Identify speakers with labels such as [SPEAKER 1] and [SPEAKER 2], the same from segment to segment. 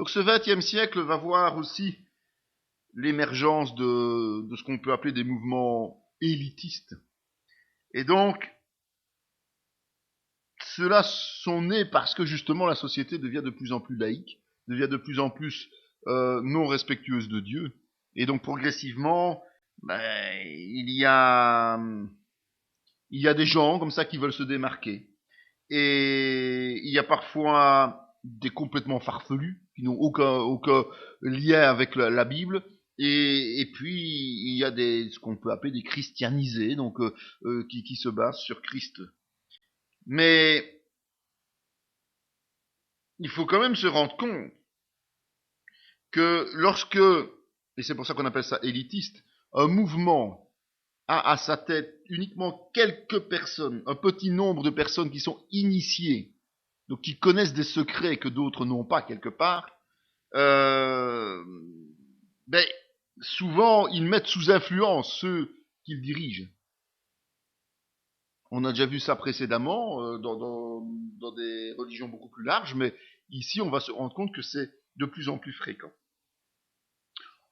[SPEAKER 1] Donc ce XXe siècle va voir aussi l'émergence de ce qu'on peut appeler des mouvements élitistes. Et donc, ceux-là sont nés parce que justement la société devient de plus en plus laïque, devient de plus en plus non respectueuse de Dieu. Et donc progressivement, il y a des gens comme ça qui veulent se démarquer. Et il y a parfois des complètement farfelus qui n'ont aucun lien avec la Bible. Et puis il y a ce qu'on peut appeler des christianisés, donc qui se basent sur Christ. Mais il faut quand même se rendre compte que lorsque, et c'est pour ça qu'on appelle ça élitiste, un mouvement a à sa tête uniquement quelques personnes, un petit nombre de personnes qui sont initiées, donc qui connaissent des secrets que d'autres n'ont pas quelque part, ben, souvent ils mettent sous influence ceux qu'ils dirigent. On a déjà vu ça précédemment dans des religions beaucoup plus larges, mais ici on va se rendre compte que c'est de plus en plus fréquent.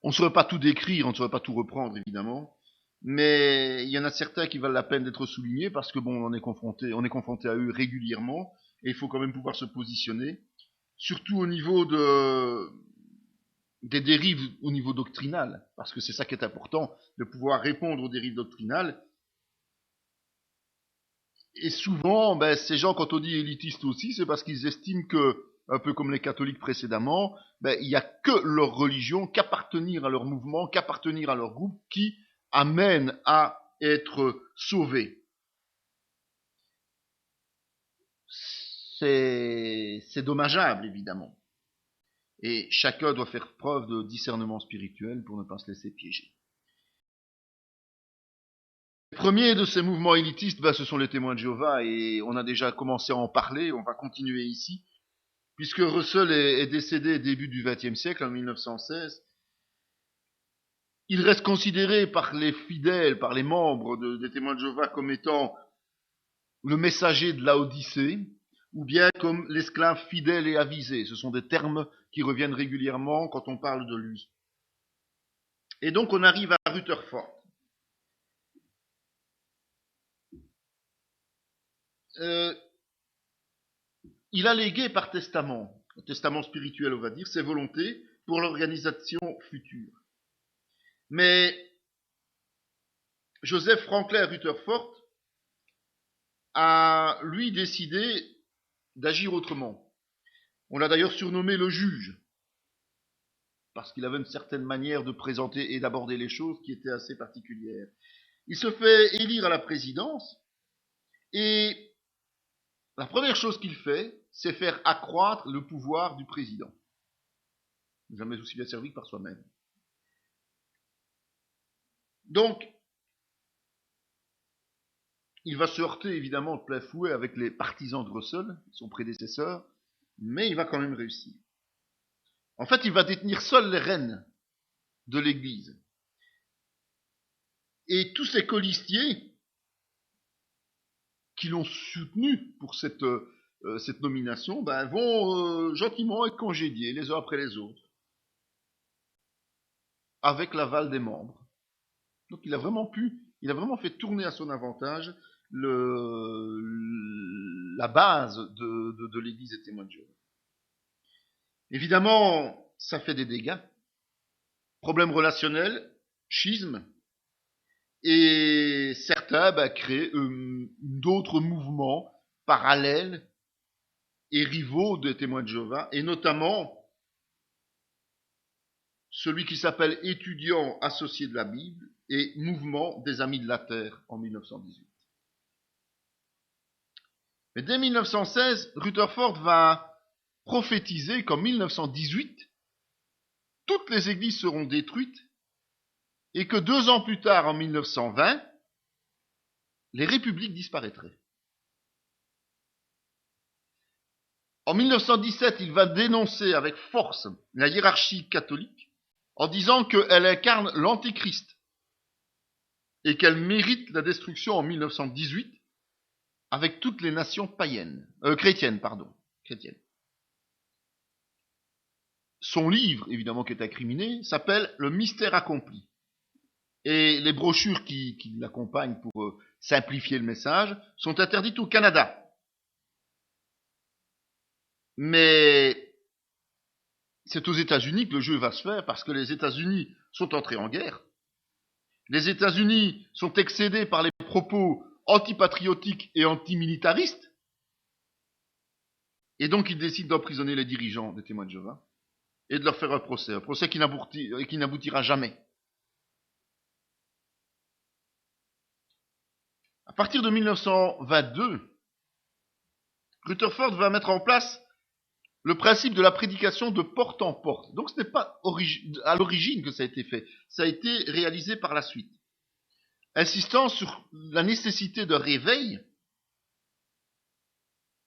[SPEAKER 1] On ne saurait pas tout décrire, on ne saurait pas tout reprendre évidemment, mais il y en a certains qui valent la peine d'être soulignés parce que bon, on est confronté à eux régulièrement et il faut quand même pouvoir se positionner, surtout au niveau des dérives au niveau doctrinal, parce que c'est ça qui est important, de pouvoir répondre aux dérives doctrinales. Et souvent, ces gens, quand on dit élitistes aussi, c'est parce qu'ils estiment que, un peu comme les catholiques précédemment, il n'y a que leur religion, qu'appartenir à leur mouvement, qu'appartenir à leur groupe qui amène à être sauvé. C'est dommageable, évidemment. Et chacun doit faire preuve de discernement spirituel pour ne pas se laisser piéger. Le premier de ces mouvements élitistes, ce sont les témoins de Jéhovah, et on a déjà commencé à en parler, on va continuer ici. Puisque Russell est décédé début du XXe siècle, en 1916, il reste considéré par les fidèles, par les membres des témoins de Jéhovah comme étant le messager de Laodicée, ou bien comme l'esclave fidèle et avisé. Ce sont des termes qui reviennent régulièrement quand on parle de lui. Et donc on arrive à Rutherford. Il a légué par testament, un testament spirituel on va dire, ses volontés pour l'organisation future. Mais Joseph Franklin Rutherford a, lui, décidé d'agir autrement. On l'a d'ailleurs surnommé le juge, parce qu'il avait une certaine manière de présenter et d'aborder les choses qui était assez particulière. Il se fait élire à la présidence, et la première chose qu'il fait, c'est faire accroître le pouvoir du président. Jamais aussi bien servi que par soi-même. Donc, il va se heurter évidemment de plein fouet avec les partisans de Russell, son prédécesseur, mais il va quand même réussir. En fait, il va détenir seul les rênes de l'Église. Et tous ces colistiers qui l'ont soutenu pour cette nomination vont gentiment être congédiés les uns après les autres, avec l'aval des membres. Donc il a vraiment fait tourner à son avantage la base de l'Église des témoins de Jéhovah. Évidemment, ça fait des dégâts. Problèmes relationnels, schisme, et certains créent d'autres mouvements parallèles et rivaux des témoins de Jéhovah, et notamment celui qui s'appelle Étudiants associés de la Bible et Mouvement des Amis de la Terre en 1918. Mais dès 1916, Rutherford va prophétiser qu'en 1918, toutes les églises seront détruites et que 2 ans plus tard, en 1920, les républiques disparaîtraient. En 1917, il va dénoncer avec force la hiérarchie catholique en disant qu'elle incarne l'antéchrist et qu'elle mérite la destruction en 1918 avec toutes les nations chrétiennes. son livre, évidemment qui est incriminé, s'appelle Le mystère accompli. Et les brochures qui l'accompagnent pour simplifier le message sont interdites au Canada. Mais c'est aux États-Unis que le jeu va se faire parce que les États-Unis sont entrés en guerre. Les États-Unis sont excédés par les propos antipatriotiques et antimilitaristes. Et donc ils décident d'emprisonner les dirigeants des témoins de Jéhovah et de leur faire un procès qui n'aboutira jamais. À partir de 1922, Rutherford va mettre en place le principe de la prédication de porte en porte. Donc ce n'est pas à l'origine que ça a été fait, ça a été réalisé par la suite. Insistant sur la nécessité de réveil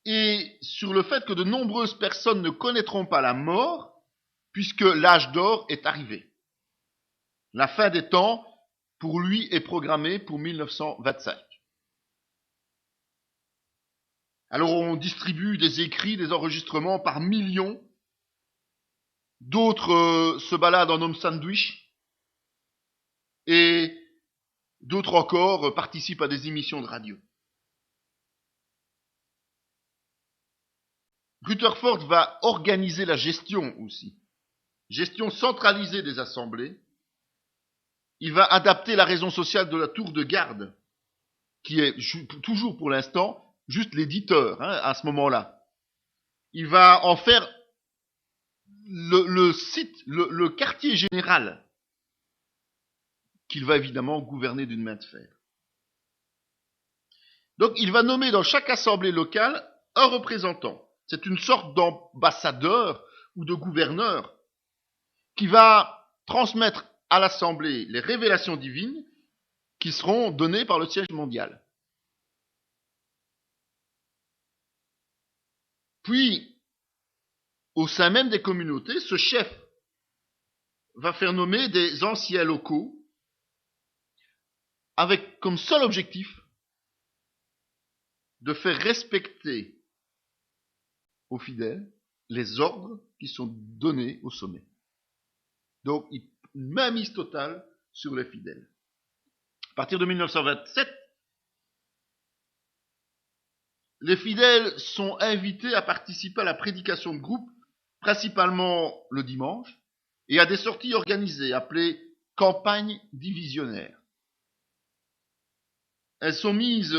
[SPEAKER 1] et sur le fait que de nombreuses personnes ne connaîtront pas la mort puisque l'âge d'or est arrivé. La fin des temps, pour lui, est programmée pour 1925. Alors on distribue des écrits, des enregistrements par millions. D'autres se baladent en homme sandwich. Et d'autres encore participent à des émissions de radio. Rutherford va organiser la gestion aussi. Gestion centralisée des assemblées. Il va adapter la raison sociale de la tour de garde, qui est toujours pour l'instant juste l'éditeur à ce moment-là. Il va en faire le site, le quartier général, qu'il va évidemment gouverner d'une main de fer. Donc il va nommer dans chaque assemblée locale un représentant. C'est une sorte d'ambassadeur ou de gouverneur qui va transmettre à l'assemblée les révélations divines qui seront données par le siège mondial. Puis, au sein même des communautés, ce chef va faire nommer des anciens locaux avec comme seul objectif de faire respecter aux fidèles les ordres qui sont donnés au sommet. Donc, une mainmise totale sur les fidèles. À partir de 1927, les fidèles sont invités à participer à la prédication de groupe, principalement le dimanche, et à des sorties organisées appelées campagnes divisionnaires. Elles sont mises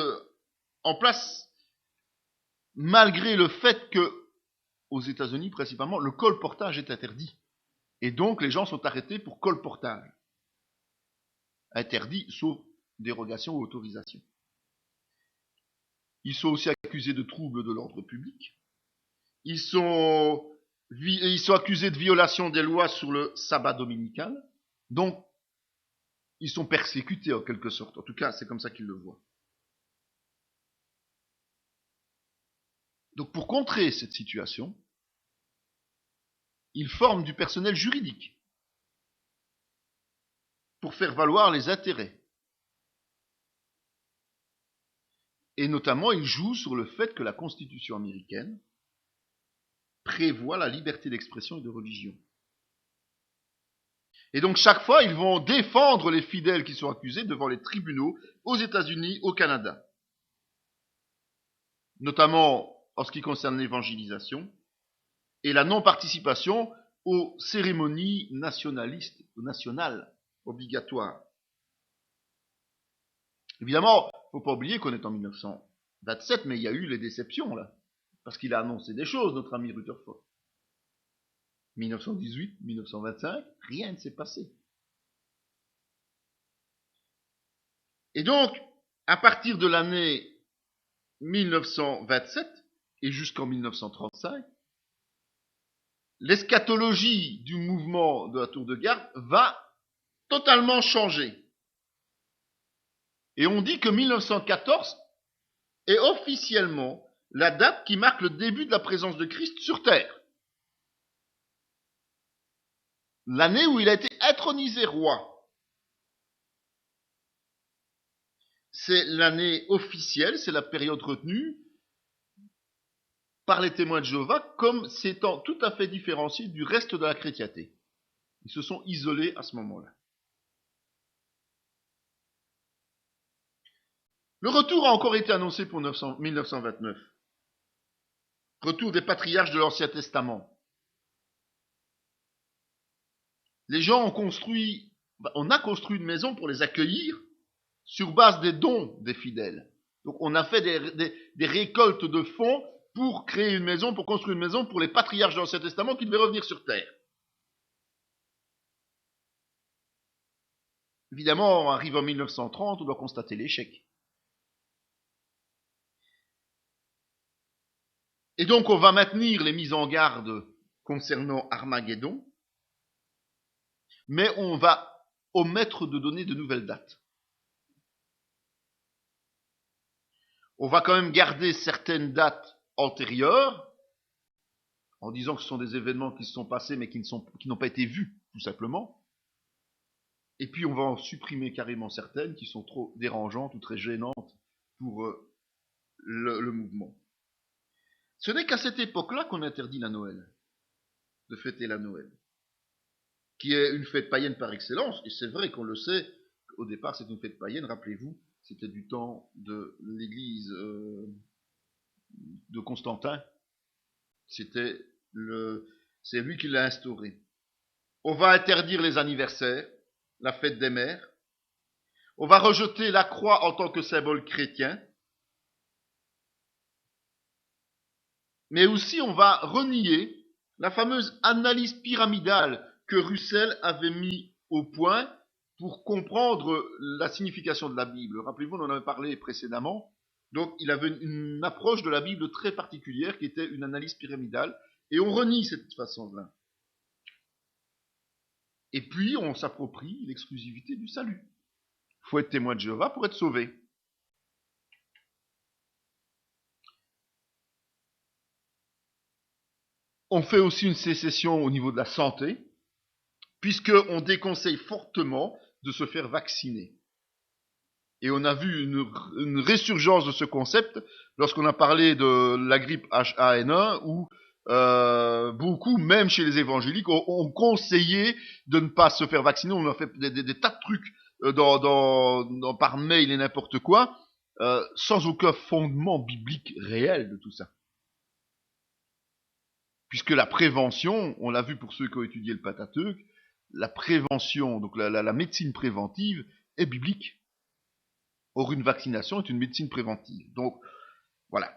[SPEAKER 1] en place malgré le fait que, aux États-Unis principalement, le colportage est interdit. Et donc les gens sont arrêtés pour colportage. Interdit sauf dérogation ou autorisation. Ils sont aussi accusés de troubles de l'ordre public. Ils sont accusés de violation des lois sur le sabbat dominical. Donc, ils sont persécutés en quelque sorte. En tout cas, c'est comme ça qu'ils le voient. Donc, pour contrer cette situation, ils forment du personnel juridique pour faire valoir les intérêts. Et notamment, ils jouent sur le fait que la Constitution américaine prévoit la liberté d'expression et de religion. Et donc chaque fois, ils vont défendre les fidèles qui sont accusés devant les tribunaux aux États-Unis, au Canada. Notamment en ce qui concerne l'évangélisation et la non-participation aux cérémonies nationales obligatoires. Évidemment, il ne faut pas oublier qu'on est en 1927, mais il y a eu les déceptions là, parce qu'il a annoncé des choses, notre ami Rutherford. 1918, 1925, rien ne s'est passé. Et donc, à partir de l'année 1927 et jusqu'en 1935, l'eschatologie du mouvement de la tour de garde va totalement changer. Et on dit que 1914 est officiellement la date qui marque le début de la présence de Christ sur terre. L'année où il a été intronisé roi. C'est l'année officielle, c'est la période retenue par les témoins de Jéhovah comme s'étant tout à fait différenciés du reste de la chrétienté. Ils se sont isolés à ce moment-là. Le retour a encore été annoncé pour 1929. Retour des patriarches de l'Ancien Testament. Les gens on a construit une maison pour les accueillir sur base des dons des fidèles. Donc on a fait des récoltes de fonds pour créer une maison, pour construire une maison pour les patriarches de l'Ancien Testament qui devaient revenir sur terre. Évidemment, on arrive en 1930, on doit constater l'échec. Et donc on va maintenir les mises en garde concernant Armageddon, mais on va omettre de donner de nouvelles dates. On va quand même garder certaines dates antérieures, en disant que ce sont des événements qui se sont passés mais qui n'ont pas été vus, tout simplement. Et puis on va en supprimer carrément certaines qui sont trop dérangeantes ou très gênantes pour le mouvement. Ce n'est qu'à cette époque-là qu'on interdit la Noël, de fêter la Noël, qui est une fête païenne par excellence, et c'est vrai qu'on le sait, au départ c'est une fête païenne, rappelez-vous, c'était du temps de l'église de Constantin, c'est lui qui l'a instauré. On va interdire les anniversaires, la fête des mères, on va rejeter la croix en tant que symbole chrétien, mais aussi on va renier la fameuse analyse pyramidale que Russell avait mis au point pour comprendre la signification de la Bible. Rappelez-vous, on en avait parlé précédemment. Donc, il avait une approche de la Bible très particulière qui était une analyse pyramidale. Et on renie cette façon-là. Et puis, on s'approprie l'exclusivité du salut. Il faut être témoin de Jéhovah pour être sauvé. On fait aussi une sécession au niveau de la santé, puisqu'on déconseille fortement de se faire vacciner. Et on a vu une résurgence de ce concept lorsqu'on a parlé de la grippe H1N1, où beaucoup, même chez les évangéliques, ont conseillé de ne pas se faire vacciner. On a fait des tas de trucs par mail et n'importe quoi, sans aucun fondement biblique réel de tout ça. Puisque la prévention, on l'a vu pour ceux qui ont étudié le Pentateuque, la prévention, donc la médecine préventive, est biblique. Or, une vaccination est une médecine préventive. Donc, voilà.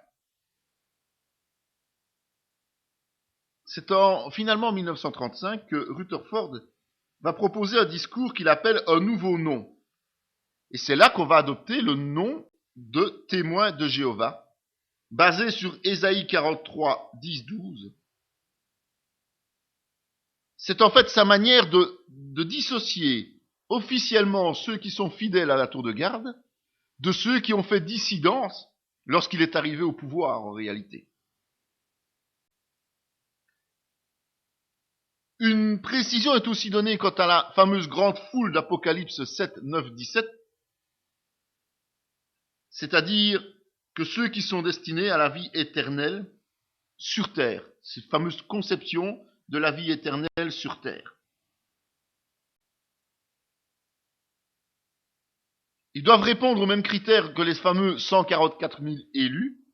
[SPEAKER 1] C'est finalement en 1935 que Rutherford va proposer un discours qu'il appelle un nouveau nom. Et c'est là qu'on va adopter le nom de témoin de Jéhovah, basé sur Ésaïe 43, 10, 12. C'est en fait sa manière de dissocier officiellement ceux qui sont fidèles à la tour de garde de ceux qui ont fait dissidence lorsqu'il est arrivé au pouvoir en réalité. Une précision est aussi donnée quant à la fameuse grande foule d'Apocalypse 7, 9, 17, c'est-à-dire que ceux qui sont destinés à la vie éternelle sur terre, cette fameuse conception de la vie éternelle sur terre. Ils doivent répondre aux mêmes critères que les fameux 144 000 élus,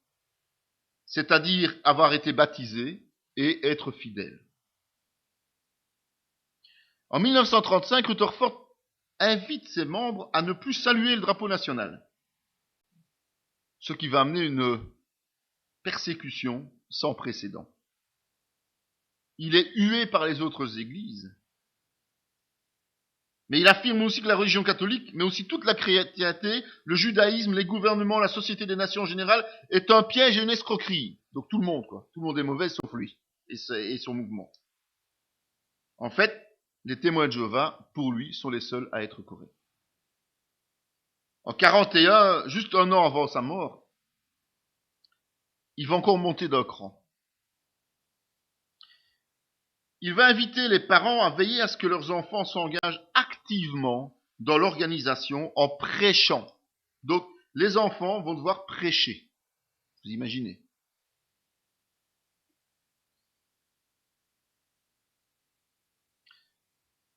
[SPEAKER 1] c'est-à-dire avoir été baptisés et être fidèles. En 1935, Rutherford invite ses membres à ne plus saluer le drapeau national, ce qui va amener une persécution sans précédent. Il est hué par les autres églises. Mais il affirme aussi que la religion catholique, mais aussi toute la chrétienté, le judaïsme, les gouvernements, la société des nations en général, est un piège et une escroquerie. Donc tout le monde, quoi. Tout le monde est mauvais sauf lui et son mouvement. En fait, les témoins de Jéhovah, pour lui, sont les seuls à être corrects. En 41, juste un an avant sa mort, il va encore monter d'un cran. Il va inviter les parents à veiller à ce que leurs enfants s'engagent activement dans l'organisation en prêchant. Donc, les enfants vont devoir prêcher. Vous imaginez.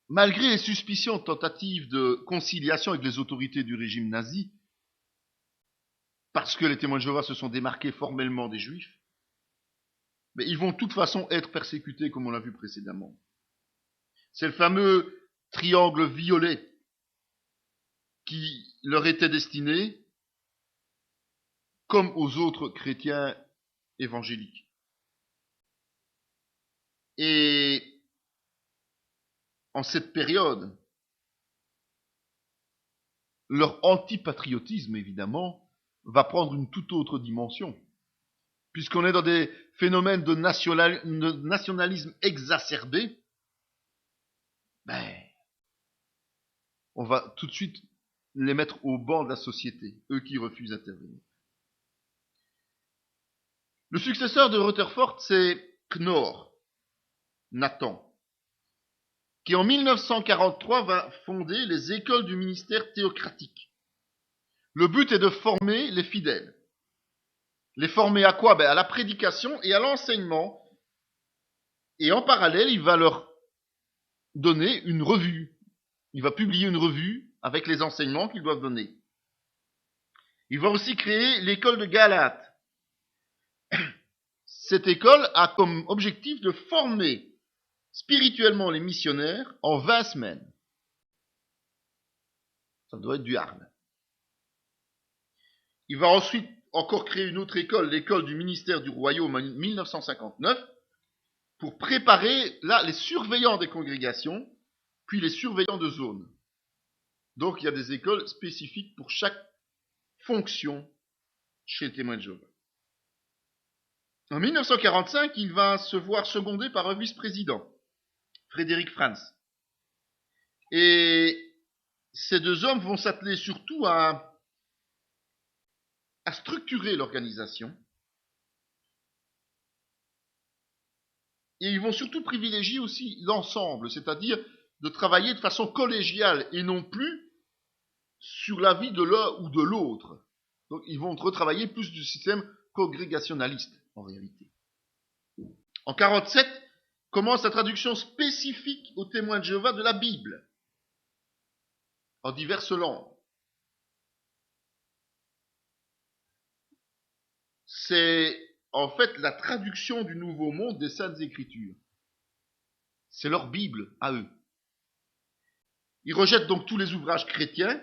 [SPEAKER 1] malgré les suspicions de tentatives de conciliation avec les autorités du régime nazi, parce que les témoins de Jéhovah se sont démarqués formellement des Juifs, mais ils vont de toute façon être persécutés comme on l'a vu précédemment. C'est le fameux triangle violet qui leur était destiné, comme aux autres chrétiens évangéliques. Et en cette période, leur antipatriotisme, évidemment, va prendre une toute autre dimension, puisqu'on est dans des phénomènes de nationalisme exacerbé. On va tout de suite les mettre au banc de la société, eux qui refusent d'intervenir. Le successeur de Rutherford, c'est Knorr, Nathan, qui en 1943 va fonder les écoles du ministère théocratique. Le but est de former les fidèles. Les former à quoi? À la prédication et à l'enseignement. Et en parallèle, il va leur donner une revue. Il va publier une revue avec les enseignements qu'ils doivent donner. Il va aussi créer l'école de Galate. Cette école a comme objectif de former spirituellement les missionnaires en 20 semaines. Ça doit être du hard. Il va ensuite encore créer une autre école, l'école du ministère du Royaume en 1959, pour préparer là les surveillants des congrégations, puis les surveillants de zone. Donc il y a des écoles spécifiques pour chaque fonction chez les témoins de Jéhovah. En 1945, il va se voir secondé par un vice-président, Frédéric Franz. Et ces deux hommes vont s'atteler surtout à structurer l'organisation. Et ils vont surtout privilégier aussi l'ensemble, c'est-à-dire de travailler de façon collégiale et non plus sur la vie de l'un ou de l'autre. Donc ils vont retravailler plus du système congrégationaliste en réalité. En 1947, commence la traduction spécifique aux témoins de Jéhovah de la Bible en diverses langues. C'est en fait la traduction du Nouveau Monde des Saintes Écritures. C'est leur Bible à eux. Ils rejettent donc tous les ouvrages chrétiens.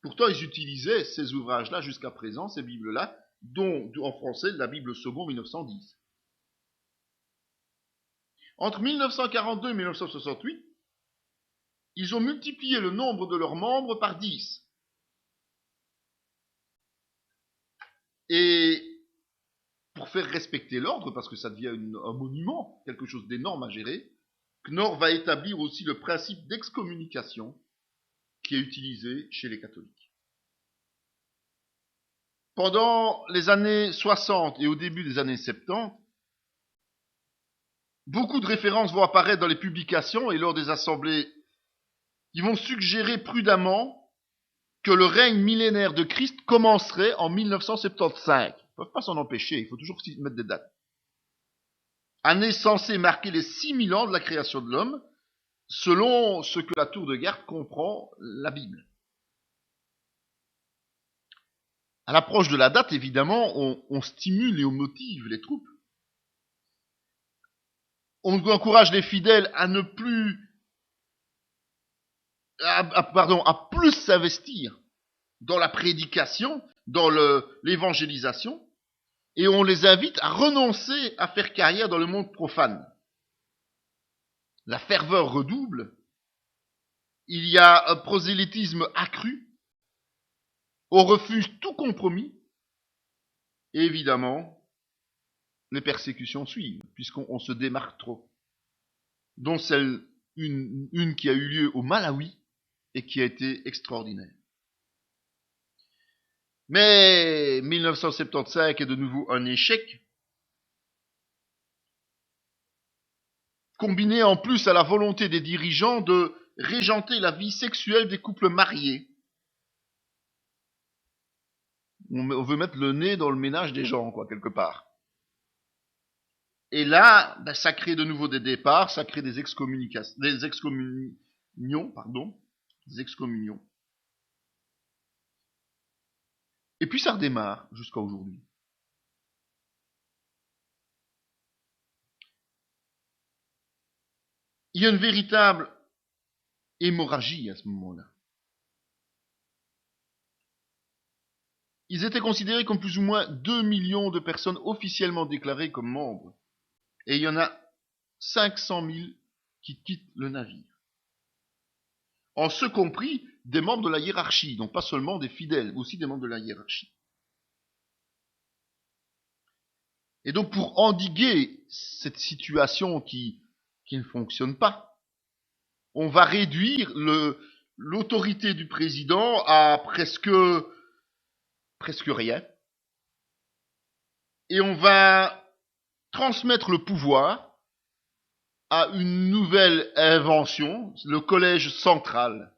[SPEAKER 1] Pourtant, ils utilisaient ces ouvrages-là jusqu'à présent, ces Bibles-là, dont en français la Bible Second 1910. Entre 1942 et 1968, ils ont multiplié le nombre de leurs membres par 10. Et pour faire respecter l'ordre, parce que ça devient un monument, quelque chose d'énorme à gérer, Knorr va établir aussi le principe d'excommunication qui est utilisé chez les catholiques. Pendant les années 60 et au début des années 70, beaucoup de références vont apparaître dans les publications et lors des assemblées qui vont suggérer prudemment que le règne millénaire de Christ commencerait en 1975. Ils ne peuvent pas s'en empêcher, il faut toujours mettre des dates. Année censée marquer les 6000 ans de la création de l'homme, selon ce que la tour de garde comprend la Bible. À l'approche de la date, évidemment, on stimule et on motive les troupes. On encourage les fidèles à ne plus, à plus s'investir dans la prédication, dans l'évangélisation, et on les invite à renoncer à faire carrière dans le monde profane. La ferveur redouble, il y a un prosélytisme accru, on refuse tout compromis, et évidemment, les persécutions suivent, puisqu'on se démarque trop, dont celle, une qui a eu lieu au Malawi, et qui a été extraordinaire. Mais 1975 est de nouveau un échec, combiné en plus à la volonté des dirigeants de régenter la vie sexuelle des couples mariés. On veut mettre le nez dans le ménage des gens, quoi, quelque part. Et là, ça crée de nouveau des départs, ça crée des excommunions, des excommunions. Et puis ça redémarre jusqu'à aujourd'hui. Il y a une véritable hémorragie à ce moment-là. Ils étaient considérés comme plus ou moins 2 millions de personnes officiellement déclarées comme membres. Et il y en a 500 000 qui quittent le navire. En ce compris des membres de la hiérarchie, donc pas seulement des fidèles, mais aussi des membres de la hiérarchie. Et donc pour endiguer cette situation qui ne fonctionne pas, on va réduire l'autorité du président à presque rien. Et on va transmettre le pouvoir à une nouvelle invention, le collège central,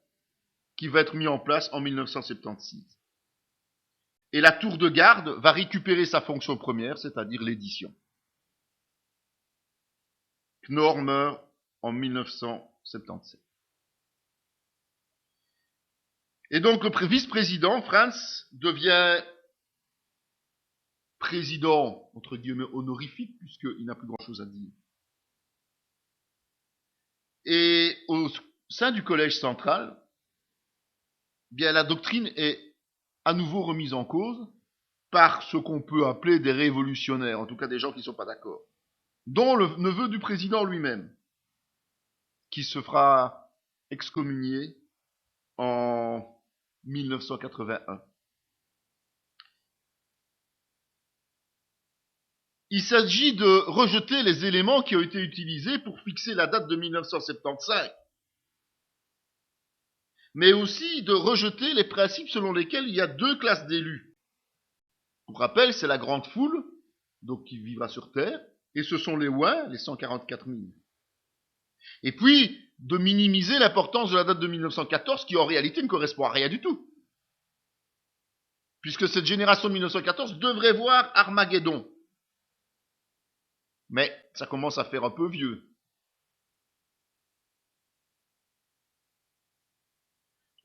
[SPEAKER 1] qui va être mis en place en 1976. Et la tour de garde va récupérer sa fonction première, c'est-à-dire l'édition. Knorr meurt en 1977. Et donc le vice-président, Franz, devient président, entre guillemets, honorifique, puisqu'il n'a plus grand-chose à dire. Et au sein du collège central, bien la doctrine est à nouveau remise en cause par ce qu'on peut appeler des révolutionnaires, en tout cas des gens qui ne sont pas d'accord, dont le neveu du président lui-même, qui se fera excommunier en 1981. Il s'agit de rejeter les éléments qui ont été utilisés pour fixer la date de 1975, mais aussi de rejeter les principes selon lesquels il y a deux classes d'élus. Pour rappel, c'est la grande foule, donc qui vivra sur Terre, et ce sont les ouins, les 144 000. Et puis, de minimiser l'importance de la date de 1914, qui en réalité ne correspond à rien du tout. Puisque cette génération de 1914 devrait voir Armageddon. Mais ça commence à faire un peu vieux.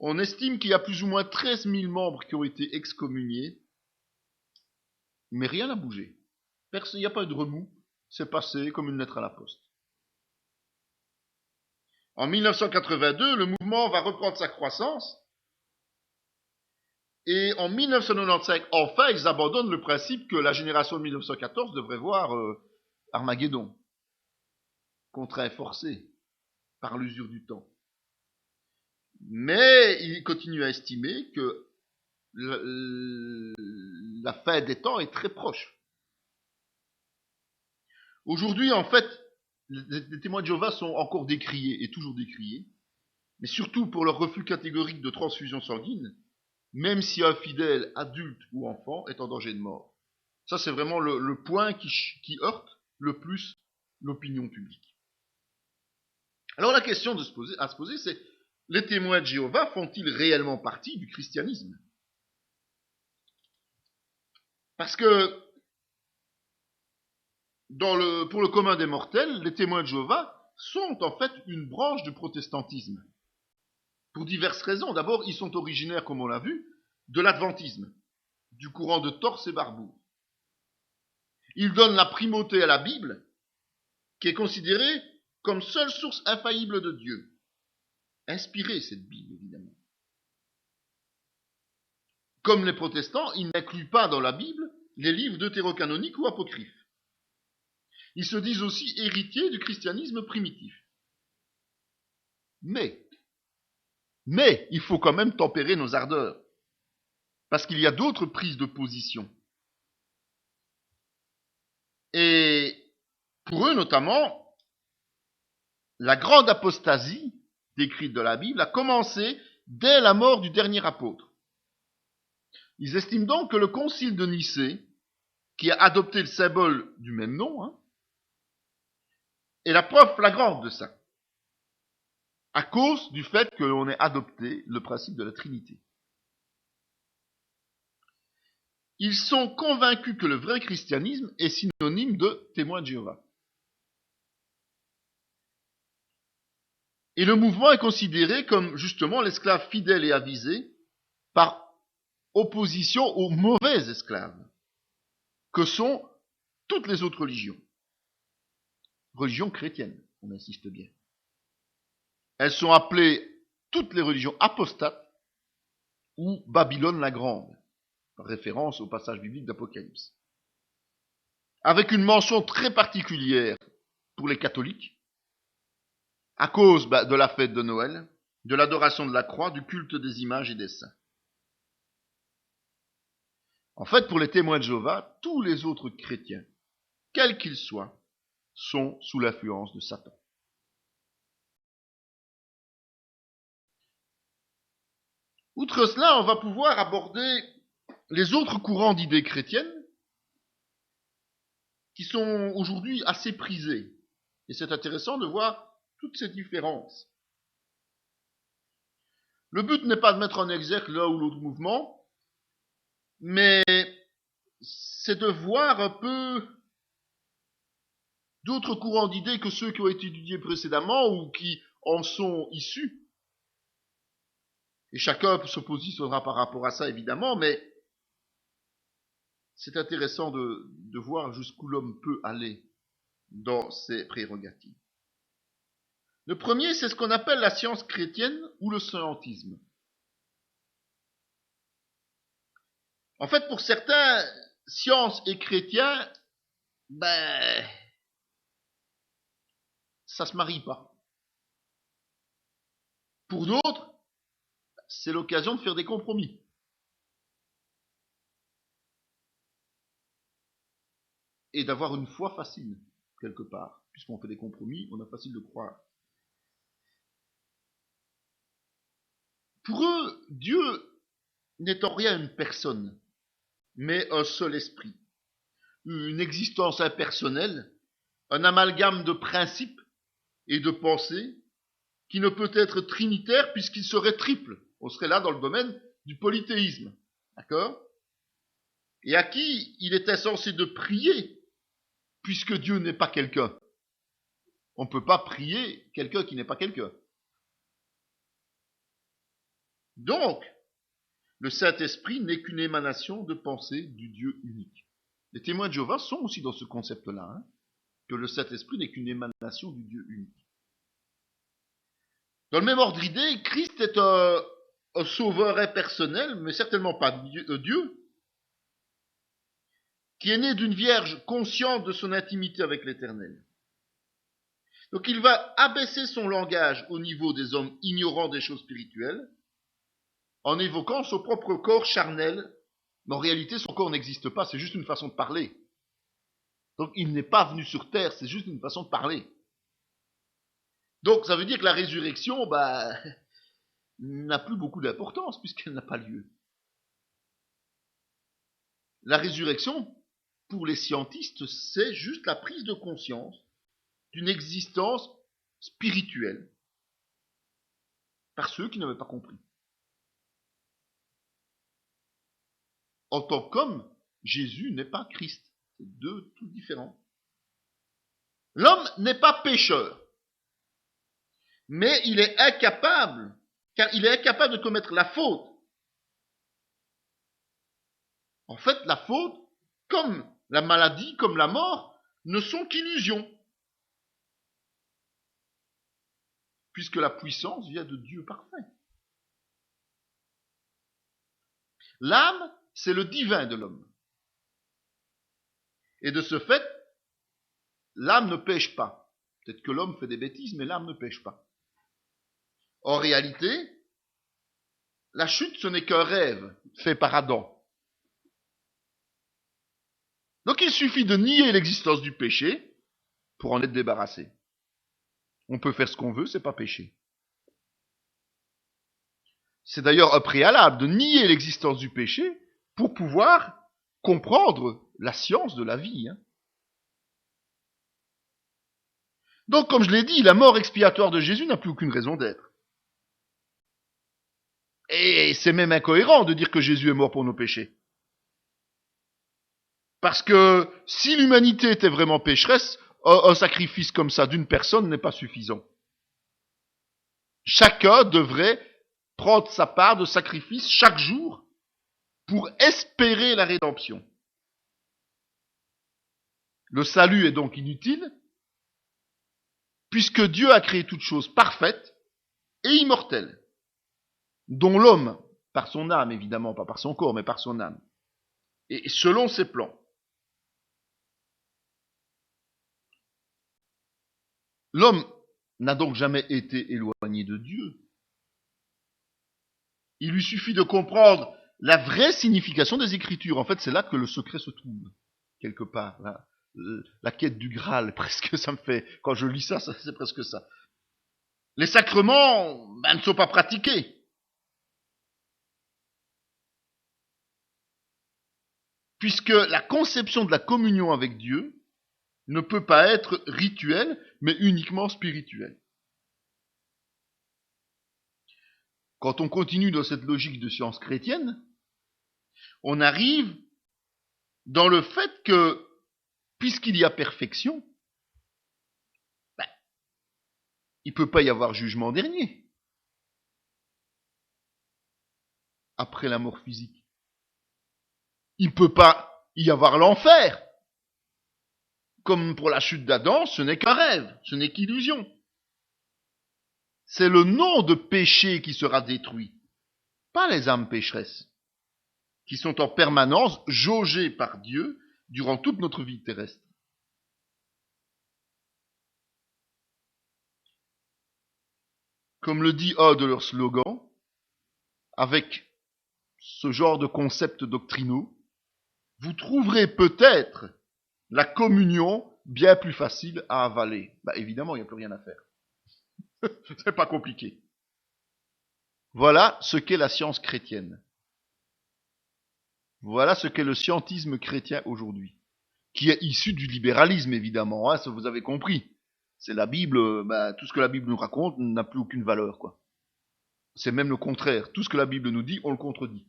[SPEAKER 1] On estime qu'il y a plus ou moins 13 000 membres qui ont été excommuniés, mais rien n'a bougé. Il n'y a pas eu de remous, c'est passé comme une lettre à la poste. En 1982, le mouvement va reprendre sa croissance, et en 1995, enfin, ils abandonnent le principe que la génération de 1914 devrait voir Armageddon, contraint forcé par l'usure du temps. Mais il continue à estimer que la fin des temps est très proche. Aujourd'hui, en fait, les témoins de Jéhovah sont encore décriés et toujours décriés, mais surtout pour leur refus catégorique de transfusion sanguine, même si un fidèle adulte ou enfant est en danger de mort. Ça, c'est vraiment le point qui heurte le plus l'opinion publique. Alors la question à se poser, c'est: les témoins de Jéhovah font-ils réellement partie du christianisme? Parce que pour le commun des mortels, les témoins de Jéhovah sont en fait une branche du protestantisme. Pour diverses raisons. D'abord, ils sont originaires, comme on l'a vu, de l'adventisme, du courant de Torse et Barbour. Ils donnent la primauté à la Bible, qui est considérée comme seule source infaillible de Dieu. Inspirée, cette Bible, évidemment. Comme les protestants, ils n'incluent pas dans la Bible les livres deutérocanoniques ou apocryphes. Ils se disent aussi héritiers du christianisme primitif. Mais, il faut quand même tempérer nos ardeurs, parce qu'il y a d'autres prises de position. Et pour eux notamment, la grande apostasie décrite dans la Bible a commencé dès la mort du dernier apôtre. Ils estiment donc que le concile de Nicée, qui a adopté le symbole du même nom, est la preuve flagrante de ça, à cause du fait que l'on ait adopté le principe de la Trinité. Ils sont convaincus que le vrai christianisme est synonyme de témoin de Jéhovah. Et le mouvement est considéré comme justement l'esclave fidèle et avisé par opposition aux mauvais esclaves, que sont toutes les autres religions. Religions chrétiennes, on insiste bien. Elles sont appelées toutes les religions apostates ou Babylone la Grande, par référence au passage biblique d'Apocalypse. Avec une mention très particulière pour les catholiques, à cause de la fête de Noël, de l'adoration de la croix, du culte des images et des saints. En fait, pour les témoins de Jéhovah, tous les autres chrétiens, quels qu'ils soient, sont sous l'influence de Satan. Outre cela, on va pouvoir aborder les autres courants d'idées chrétiennes qui sont aujourd'hui assez prisés. Et c'est intéressant de voir toutes ces différences. Le but n'est pas de mettre en exergue l'un ou l'autre mouvement, mais c'est de voir un peu d'autres courants d'idées que ceux qui ont été étudiés précédemment ou qui en sont issus. Et chacun se positionnera par rapport à ça, évidemment, mais c'est intéressant de voir jusqu'où l'homme peut aller dans ses prérogatives. Le premier, c'est ce qu'on appelle la science chrétienne ou le scientisme. En fait, pour certains, science et chrétien, ça se marie pas. Pour d'autres, c'est l'occasion de faire des compromis. Et d'avoir une foi facile, quelque part. Puisqu'on fait des compromis, on a facile de croire. Pour eux, Dieu n'est en rien une personne, mais un seul esprit. Une existence impersonnelle, un amalgame de principes et de pensées qui ne peut être trinitaire puisqu'il serait triple. On serait là dans le domaine du polythéisme. D'accord ? Et à qui il est insensé de prier puisque Dieu n'est pas quelqu'un. On ne peut pas prier quelqu'un qui n'est pas quelqu'un. Donc, le Saint-Esprit n'est qu'une émanation de pensée du Dieu unique. Les témoins de Jéhovah sont aussi dans ce concept-là, que le Saint-Esprit n'est qu'une émanation du Dieu unique. Dans le même ordre d'idée, Christ est un sauveur impersonnel, mais certainement pas Dieu, qui est né d'une vierge consciente de son intimité avec l'Éternel. Donc il va abaisser son langage au niveau des hommes ignorants des choses spirituelles, en évoquant son propre corps charnel, mais en réalité son corps n'existe pas, c'est juste une façon de parler. Donc il n'est pas venu sur terre, c'est juste une façon de parler. Donc ça veut dire que la résurrection, n'a plus beaucoup d'importance puisqu'elle n'a pas lieu. La résurrection, pour les scientistes, c'est juste la prise de conscience d'une existence spirituelle par ceux qui n'avaient pas compris. En tant qu'homme, Jésus n'est pas Christ. C'est deux tout différents. L'homme n'est pas pécheur, mais il est incapable, car il est incapable de commettre la faute. En fait, la faute, comme la maladie, comme la mort, ne sont qu'illusions. Puisque la puissance vient de Dieu parfait. L'âme, c'est le divin de l'homme. Et de ce fait, l'âme ne pêche pas. Peut-être que l'homme fait des bêtises, mais l'âme ne pêche pas. En réalité, la chute, ce n'est qu'un rêve fait par Adam. Donc il suffit de nier l'existence du péché pour en être débarrassé. On peut faire ce qu'on veut, c'est pas péché. C'est d'ailleurs un préalable de nier l'existence du péché pour pouvoir comprendre la science de la vie. Donc, comme je l'ai dit, la mort expiatoire de Jésus n'a plus aucune raison d'être. Et c'est même incohérent de dire que Jésus est mort pour nos péchés. Parce que si l'humanité était vraiment pécheresse, un sacrifice comme ça d'une personne n'est pas suffisant. chacun devrait prendre sa part de sacrifice chaque jour pour espérer la rédemption. Le salut est donc inutile, puisque Dieu a créé toute chose parfaite et immortelle, dont l'homme, par son âme évidemment, pas par son corps, mais par son âme, et selon ses plans. L'homme n'a donc jamais été éloigné de Dieu. Il lui suffit de comprendre la vraie signification des Écritures. En fait, c'est là que le secret se trouve, quelque part. La quête du Graal, presque, ça me fait... Quand je lis ça, c'est presque ça. Les sacrements ne sont pas pratiqués. Puisque la conception de la communion avec Dieu ne peut pas être rituelle, mais uniquement spirituelle. Quand on continue dans cette logique de science chrétienne, on arrive dans le fait que, puisqu'il y a perfection, il ne peut pas y avoir jugement dernier après la mort physique. Il ne peut pas y avoir l'enfer. Comme pour la chute d'Adam, ce n'est qu'un rêve, ce n'est qu'illusion. C'est le nom de péché qui sera détruit, pas les âmes pécheresses, qui sont en permanence jaugées par Dieu durant toute notre vie terrestre. Comme le dit un de leurs slogans, avec ce genre de concepts doctrinaux, vous trouverez peut-être la communion bien plus facile à avaler. Évidemment, il n'y a plus rien à faire. C'est pas compliqué. Voilà ce qu'est la science chrétienne. Voilà ce qu'est le scientisme chrétien aujourd'hui, qui est issu du libéralisme, évidemment, ça vous avez compris. C'est la Bible, tout ce que la Bible nous raconte n'a plus aucune valeur, quoi. C'est même le contraire. Tout ce que la Bible nous dit, on le contredit.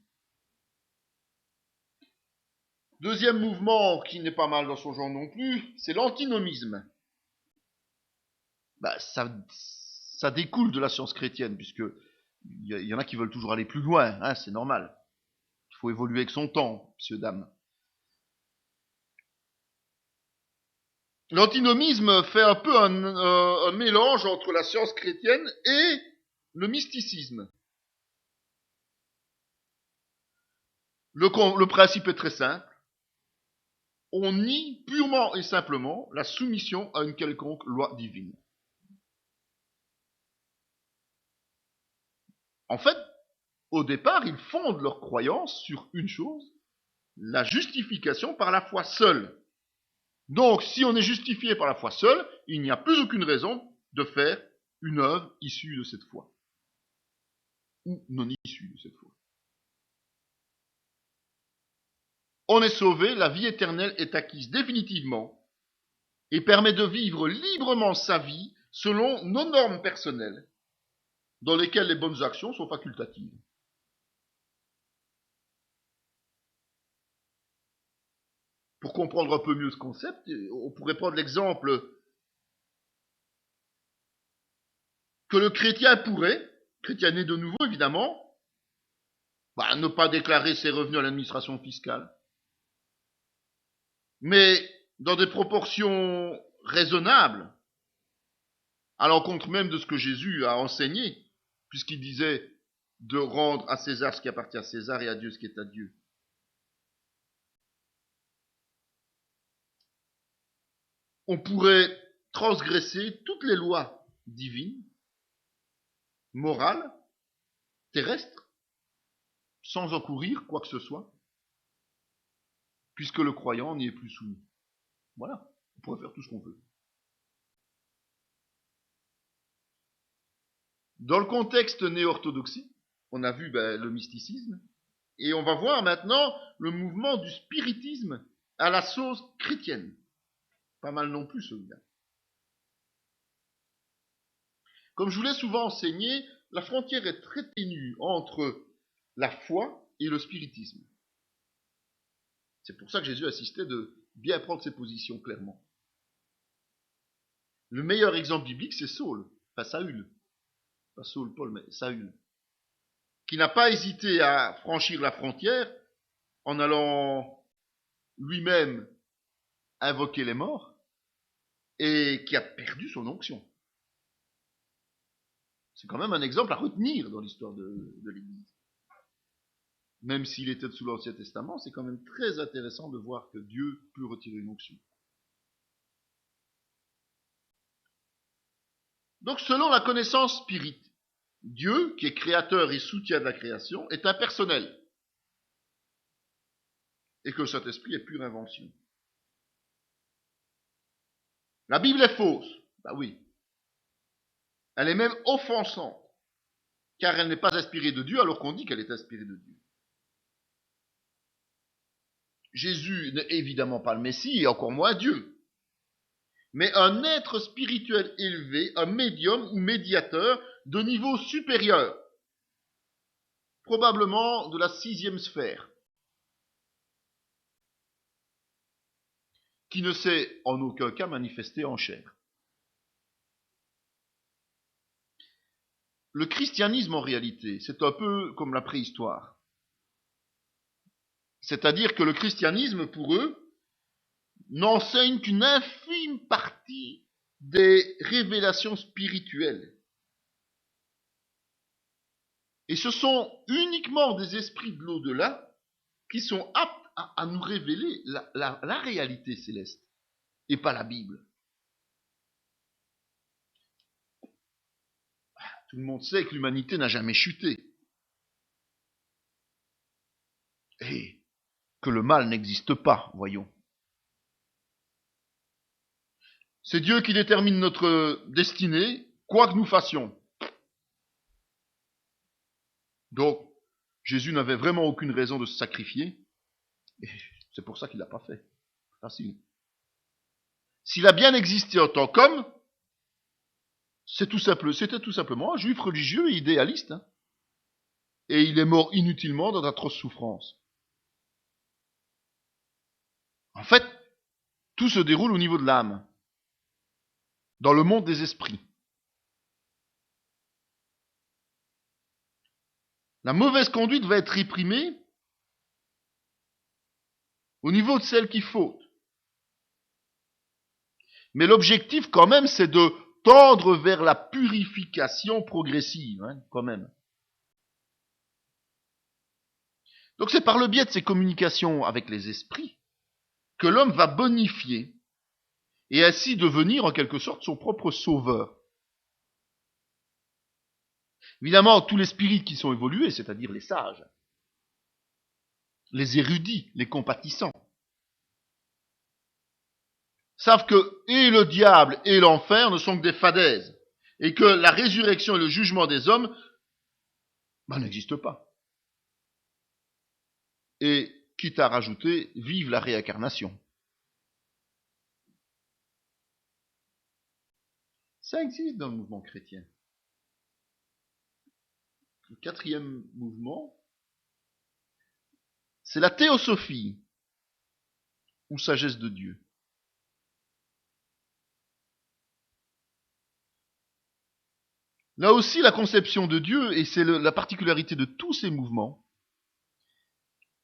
[SPEAKER 1] Deuxième mouvement qui n'est pas mal dans son genre non plus, c'est l'antinomisme. Ça découle de la science chrétienne, puisque il y en a qui veulent toujours aller plus loin, c'est normal. Il faut évoluer avec son temps, messieurs, dames. L'antinomisme fait un peu un mélange entre la science chrétienne et le mysticisme. Le principe est très simple. On nie purement et simplement la soumission à une quelconque loi divine. En fait, au départ, ils fondent leur croyance sur une chose, la justification par la foi seule. Donc, si on est justifié par la foi seule, il n'y a plus aucune raison de faire une œuvre issue de cette foi. Ou non issue de cette foi. On est sauvé, la vie éternelle est acquise définitivement et permet de vivre librement sa vie selon nos normes personnelles, dans lesquelles les bonnes actions sont facultatives. Pour comprendre un peu mieux ce concept, on pourrait prendre l'exemple que le chrétien pourrait, chrétien né de nouveau évidemment, ne pas déclarer ses revenus à l'administration fiscale, mais dans des proportions raisonnables, à l'encontre même de ce que Jésus a enseigné, puisqu'il disait de rendre à César ce qui appartient à César et à Dieu ce qui est à Dieu. On pourrait transgresser toutes les lois divines, morales, terrestres, sans encourir quoi que ce soit, puisque le croyant n'y est plus soumis. Voilà, on pourrait faire tout ce qu'on veut. Dans le contexte néo-orthodoxie, on a vu le mysticisme, et on va voir maintenant le mouvement du spiritisme à la sauce chrétienne. Pas mal non plus, celui-là. Comme je vous l'ai souvent enseigné, la frontière est très ténue entre la foi et le spiritisme. C'est pour ça que Jésus insistait de bien prendre ses positions clairement. Le meilleur exemple biblique, c'est Saül, pas Saul, Paul, mais Saül, qui n'a pas hésité à franchir la frontière en allant lui-même invoquer les morts et qui a perdu son onction. C'est quand même un exemple à retenir dans l'histoire de l'Église. Même s'il était sous l'Ancien Testament, c'est quand même très intéressant de voir que Dieu peut retirer une onction. Donc, selon la connaissance spirite, Dieu, qui est créateur et soutien de la création, est impersonnel. Et que le Saint-Esprit est pure invention. La Bible est fausse. Ben oui. Elle est même offensante. Car elle n'est pas inspirée de Dieu alors qu'on dit qu'elle est inspirée de Dieu. Jésus n'est évidemment pas le Messie et encore moins Dieu. Mais un être spirituel élevé, un médium ou médiateur de niveau supérieur. Probablement de la 6e sphère. Qui ne s'est en aucun cas manifesté en chair. Le christianisme, en réalité, c'est un peu comme la préhistoire. C'est-à-dire que le christianisme, pour eux, n'enseigne qu'une infime partie des révélations spirituelles. Et ce sont uniquement des esprits de l'au-delà qui sont aptes à nous révéler la réalité céleste, et pas la Bible. Tout le monde sait que l'humanité n'a jamais chuté. Et que le mal n'existe pas, voyons. C'est Dieu qui détermine notre destinée, quoi que nous fassions. Donc, Jésus n'avait vraiment aucune raison de se sacrifier. Et c'est pour ça qu'il ne l'a pas fait. Facile. S'il a bien existé en tant qu'homme, c'était tout simplement un juif religieux et idéaliste. Hein. Et il est mort inutilement dans d'atroces souffrances. En fait, tout se déroule au niveau de l'âme, dans le monde des esprits. La mauvaise conduite va être réprimée au niveau de celle qui faute. Mais l'objectif, quand même, c'est de tendre vers la purification progressive, hein, quand même. Donc c'est par le biais de ces communications avec les esprits que l'homme va bonifier et ainsi devenir en quelque sorte son propre sauveur. Évidemment, tous les spirites qui sont évolués, c'est-à-dire les sages, les érudits, les compatissants, savent que et le diable et l'enfer ne sont que des fadaises, et que la résurrection et le jugement des hommes n'existent pas. Et, quitte à rajouter, vive la réincarnation. Ça existe dans le mouvement chrétien. Le 4e mouvement, c'est la théosophie, ou sagesse de Dieu. Là aussi, la conception de Dieu, et c'est la particularité de tous ces mouvements,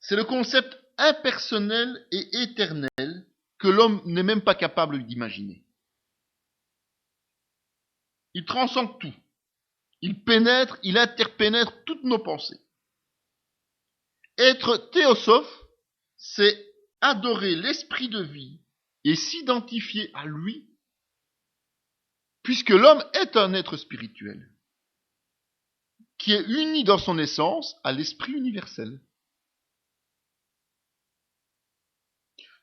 [SPEAKER 1] c'est le concept impersonnel et éternel que l'homme n'est même pas capable d'imaginer. Il transcende tout. Il pénètre, il interpénètre toutes nos pensées. Être théosophe, c'est adorer l'esprit de vie et s'identifier à lui, puisque l'homme est un être spirituel, qui est uni dans son essence à l'esprit universel.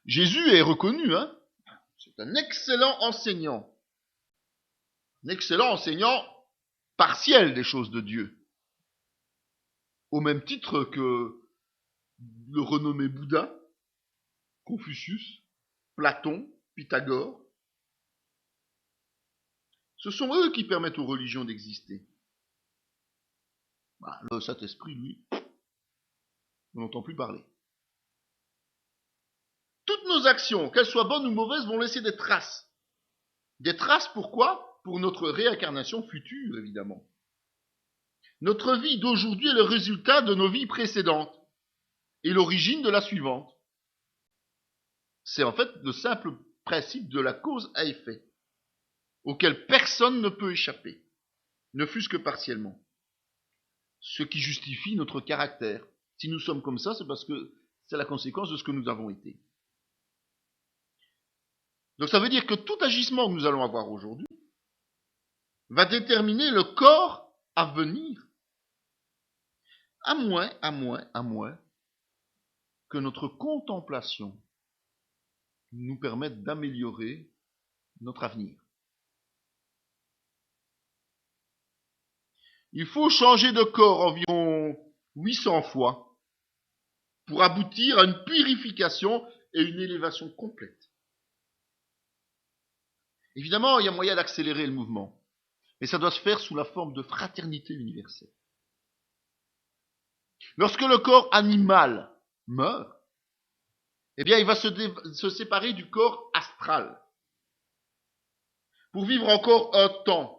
[SPEAKER 1] Jésus est reconnu, hein. C'est un excellent enseignant. Un excellent enseignant partiel des choses de Dieu. Au même titre que le renommé Bouddha, Confucius, Platon, Pythagore. Ce sont eux qui permettent aux religions d'exister. Le Saint-Esprit, lui, on n'entend plus parler. Toutes nos actions, qu'elles soient bonnes ou mauvaises, vont laisser des traces. Des traces pourquoi ? Pour notre réincarnation future, évidemment. Notre vie d'aujourd'hui est le résultat de nos vies précédentes et l'origine de la suivante. C'est en fait le simple principe de la cause à effet, auquel personne ne peut échapper, ne fût-ce que partiellement. Ce qui justifie notre caractère. Si nous sommes comme ça, c'est parce que c'est la conséquence de ce que nous avons été. Donc ça veut dire que tout agissement que nous allons avoir aujourd'hui va déterminer le corps à venir, à moins que notre contemplation nous permette d'améliorer notre avenir. Il faut changer de corps environ 800 fois pour aboutir à une purification et une élévation complète. Évidemment, il y a moyen d'accélérer le mouvement, mais ça doit se faire sous la forme de fraternité universelle. Lorsque le corps animal meurt, eh bien, il va se séparer du corps astral pour vivre encore un temps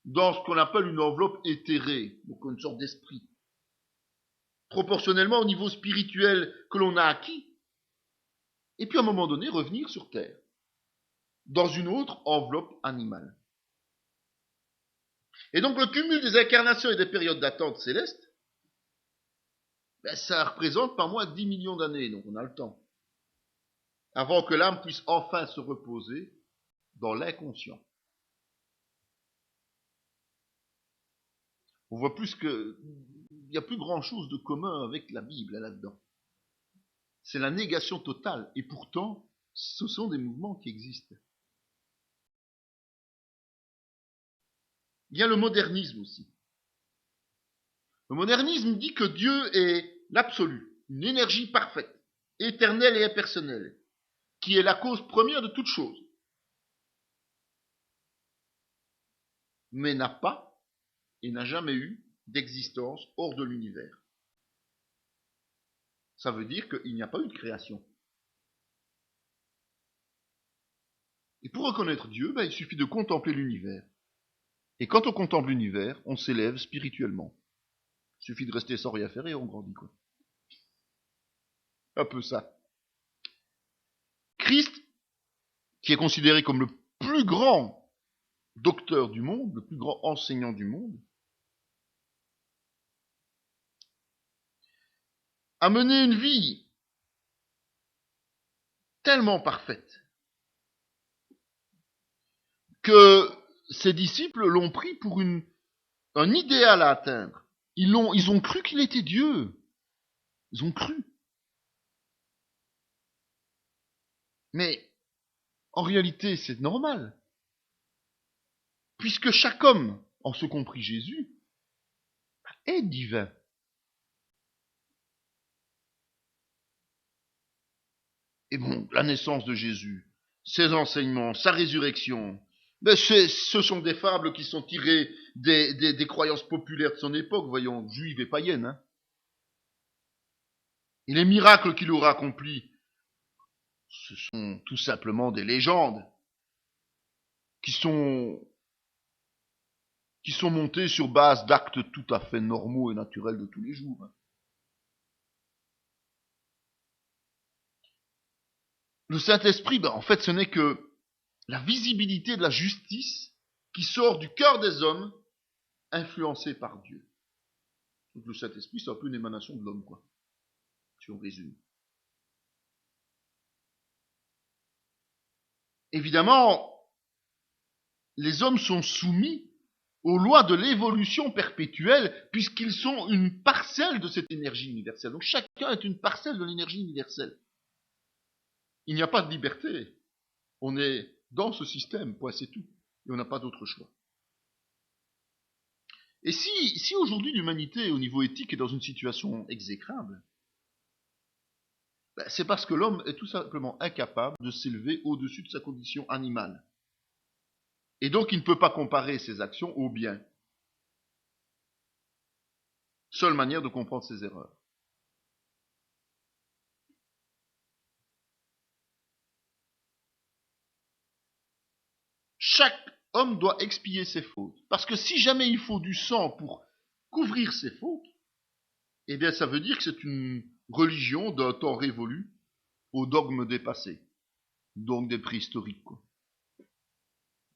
[SPEAKER 1] dans ce qu'on appelle une enveloppe éthérée, donc une sorte d'esprit, proportionnellement au niveau spirituel que l'on a acquis, et puis à un moment donné revenir sur Terre, dans une autre enveloppe animale. Et donc le cumul des incarnations et des périodes d'attente céleste, ça représente pas moins 10 millions d'années, donc on a le temps, avant que l'âme puisse enfin se reposer dans l'inconscient. On voit plus que il n'y a plus grand chose de commun avec la Bible là-dedans. C'est la négation totale, et pourtant, ce sont des mouvements qui existent. Il y a le modernisme aussi. Le modernisme dit que Dieu est l'absolu, une énergie parfaite, éternelle et impersonnelle, qui est la cause première de toute chose, mais n'a pas et n'a jamais eu d'existence hors de l'univers. Ça veut dire qu'il n'y a pas eu de création. Et pour reconnaître Dieu, il suffit de contempler l'univers. Et quand on contemple l'univers, on s'élève spirituellement. Il suffit de rester sans rien faire et on grandit, quoi. Un peu ça. Christ, qui est considéré comme le plus grand docteur du monde, le plus grand enseignant du monde, a mené une vie tellement parfaite que ses disciples l'ont pris pour un idéal à atteindre. Ils ont cru qu'il était Dieu. Ils ont cru. Mais en réalité, c'est normal. Puisque chaque homme, en ce compris Jésus, est divin. Et bon, la naissance de Jésus, ses enseignements, sa résurrection, ce sont des fables qui sont tirées des croyances populaires de son époque, voyons, juives et païennes. Hein. Et les miracles qu'il aura accomplis, ce sont tout simplement des légendes qui sont montées sur base d'actes tout à fait normaux et naturels de tous les jours. Hein. Le Saint-Esprit, en fait, ce n'est que la visibilité de la justice qui sort du cœur des hommes, influencés par Dieu. Donc le Saint-Esprit, c'est un peu une émanation de l'homme, quoi, si on résume. Évidemment, les hommes sont soumis aux lois de l'évolution perpétuelle, puisqu'ils sont une parcelle de cette énergie universelle. Donc chacun est une parcelle de l'énergie universelle. Il n'y a pas de liberté. On est dans ce système, point, c'est tout. Et on n'a pas d'autre choix. Et si aujourd'hui l'humanité, au niveau éthique, est dans une situation exécrable, c'est parce que l'homme est tout simplement incapable de s'élever au-dessus de sa condition animale. Et donc il ne peut pas comparer ses actions au bien. Seule manière de comprendre ses erreurs. Chaque homme doit expier ses fautes. Parce que si jamais il faut du sang pour couvrir ses fautes, eh bien ça veut dire que c'est une religion d'un temps révolu aux dogmes dépassés, donc des préhistoriques, quoi.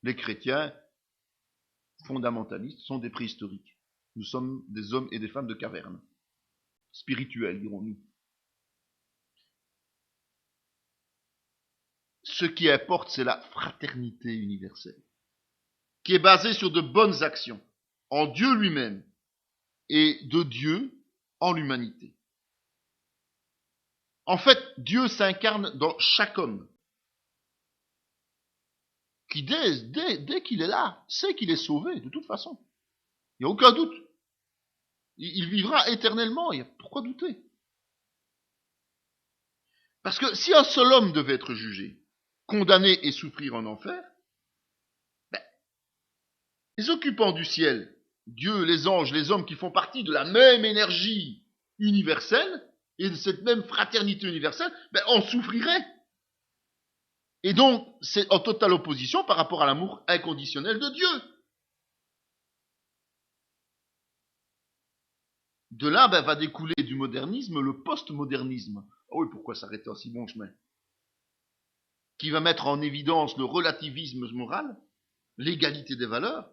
[SPEAKER 1] Les chrétiens fondamentalistes sont des préhistoriques. Nous sommes des hommes et des femmes de caverne, spirituels, dirons-nous. Ce qui importe, c'est la fraternité universelle, qui est basée sur de bonnes actions, en Dieu lui-même, et de Dieu en l'humanité. En fait, Dieu s'incarne dans chaque homme, qui dès qu'il est là, sait qu'il est sauvé, de toute façon. Il n'y a aucun doute. Il vivra éternellement, pourquoi douter? Parce que si un seul homme devait être jugé, condamné et souffrir en enfer, les occupants du ciel, Dieu, les anges, les hommes qui font partie de la même énergie universelle et de cette même fraternité universelle, en souffriraient. Et donc, c'est en totale opposition par rapport à l'amour inconditionnel de Dieu. De là, va découler du modernisme le postmodernisme. Ah oui, pourquoi s'arrêter en si bon chemin? Qui va mettre en évidence le relativisme moral, l'égalité des valeurs.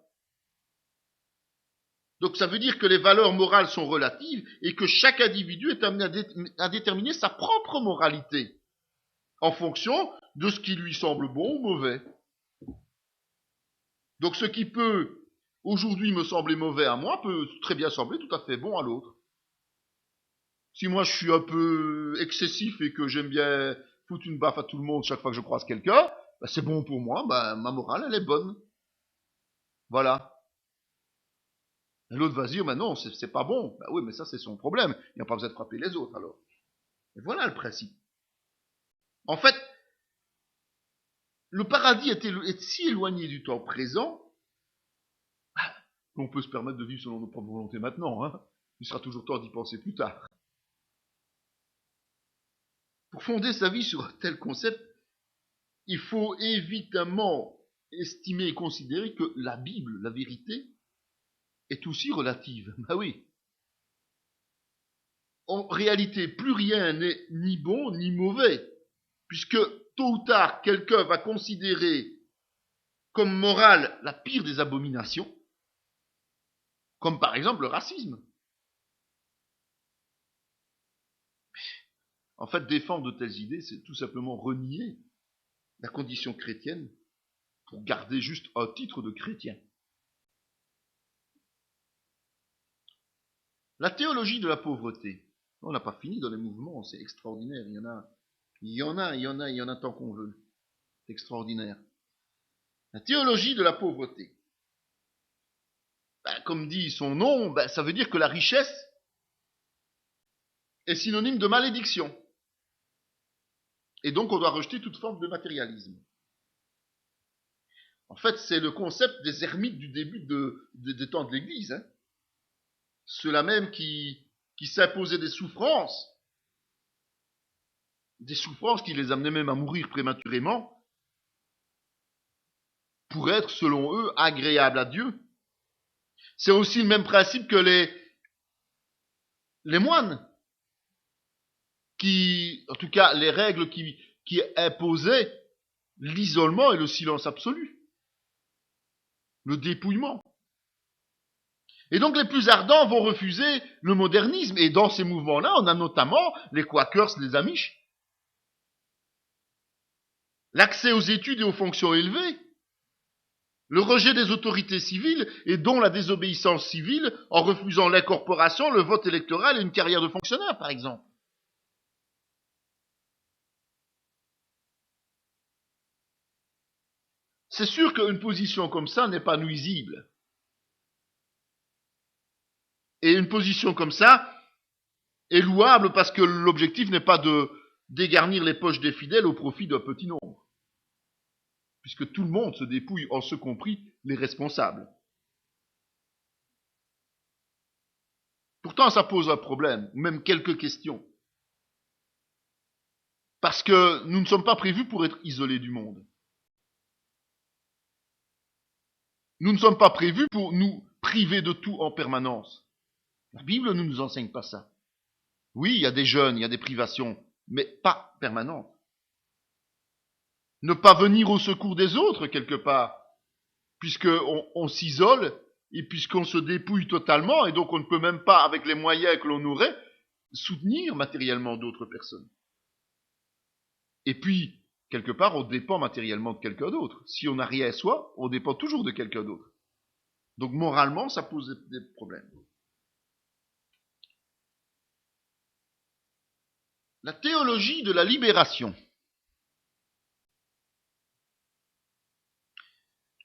[SPEAKER 1] Donc ça veut dire que les valeurs morales sont relatives et que chaque individu est amené à déterminer sa propre moralité en fonction de ce qui lui semble bon ou mauvais. Donc ce qui peut aujourd'hui me sembler mauvais à moi peut très bien sembler tout à fait bon à l'autre. Si moi je suis un peu excessif et que j'aime bien foutre une baffe à tout le monde chaque fois que je croise quelqu'un, c'est bon pour moi, ma morale elle est bonne. Voilà. Et l'autre va se dire, non, c'est pas bon. Oui, mais ça c'est son problème. Il n'y a pas besoin de frapper les autres alors. Et voilà le principe. En fait, le paradis est si éloigné du temps présent qu'on peut se permettre de vivre selon nos propres volontés maintenant. Hein. Il sera toujours temps d'y penser plus tard. Pour fonder sa vie sur un tel concept, il faut évidemment estimer et considérer que la Bible, la vérité, est aussi relative. Oui. En réalité, plus rien n'est ni bon ni mauvais, puisque tôt ou tard, quelqu'un va considérer comme morale la pire des abominations, comme par exemple le racisme. En fait, défendre de telles idées, c'est tout simplement renier la condition chrétienne pour garder juste un titre de chrétien. La théologie de la pauvreté. On n'a pas fini dans les mouvements, c'est extraordinaire. Il y en a tant qu'on veut. C'est extraordinaire. La théologie de la pauvreté. Comme dit son nom, ça veut dire que la richesse est synonyme de malédiction. Et donc on doit rejeter toute forme de matérialisme. En fait, c'est le concept des ermites du début des temps de l'Église. Hein. Ceux-là même qui s'imposaient des souffrances qui les amenaient même à mourir prématurément, pour être, selon eux, agréables à Dieu. C'est aussi le même principe que les moines, en tout cas, les règles qui imposaient l'isolement et le silence absolu, le dépouillement. Et donc les plus ardents vont refuser le modernisme. Et dans ces mouvements-là, on a notamment les Quakers, les Amish. L'accès aux études et aux fonctions élevées, le rejet des autorités civiles et dont la désobéissance civile en refusant l'incorporation, le vote électoral et une carrière de fonctionnaire, par exemple. C'est sûr qu'une position comme ça n'est pas nuisible. Et une position comme ça est louable parce que l'objectif n'est pas de dégarnir les poches des fidèles au profit d'un petit nombre. Puisque tout le monde se dépouille, en ce compris les responsables. Pourtant, ça pose un problème, même quelques questions. Parce que nous ne sommes pas prévus pour être isolés du monde. Nous ne sommes pas prévus pour nous priver de tout en permanence. La Bible ne nous enseigne pas ça. Oui, il y a des jeûnes, il y a des privations, mais pas permanentes. Ne pas venir au secours des autres, quelque part, puisqu'on s'isole et puisqu'on se dépouille totalement, et donc on ne peut même pas, avec les moyens que l'on aurait, soutenir matériellement d'autres personnes. Et puis, quelque part, on dépend matériellement de quelqu'un d'autre. Si on n'a rien à soi, on dépend toujours de quelqu'un d'autre. Donc moralement, ça pose des problèmes. La théologie de la libération.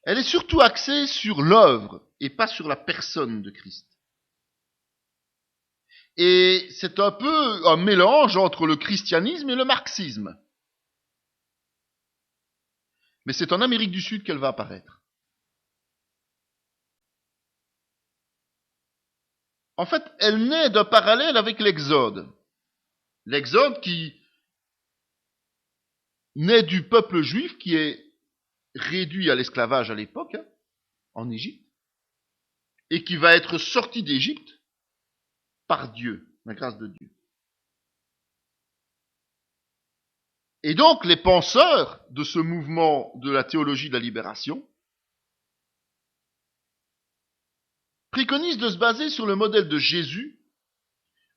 [SPEAKER 1] Elle est surtout axée sur l'œuvre et pas sur la personne de Christ. Et c'est un peu un mélange entre le christianisme et le marxisme. Mais c'est en Amérique du Sud qu'elle va apparaître. En fait, elle naît d'un parallèle avec l'Exode. L'Exode qui naît du peuple juif qui est réduit à l'esclavage à l'époque, en Égypte, et qui va être sorti d'Égypte par Dieu, la grâce de Dieu. Et donc, les penseurs de ce mouvement de la théologie de la libération préconisent de se baser sur le modèle de Jésus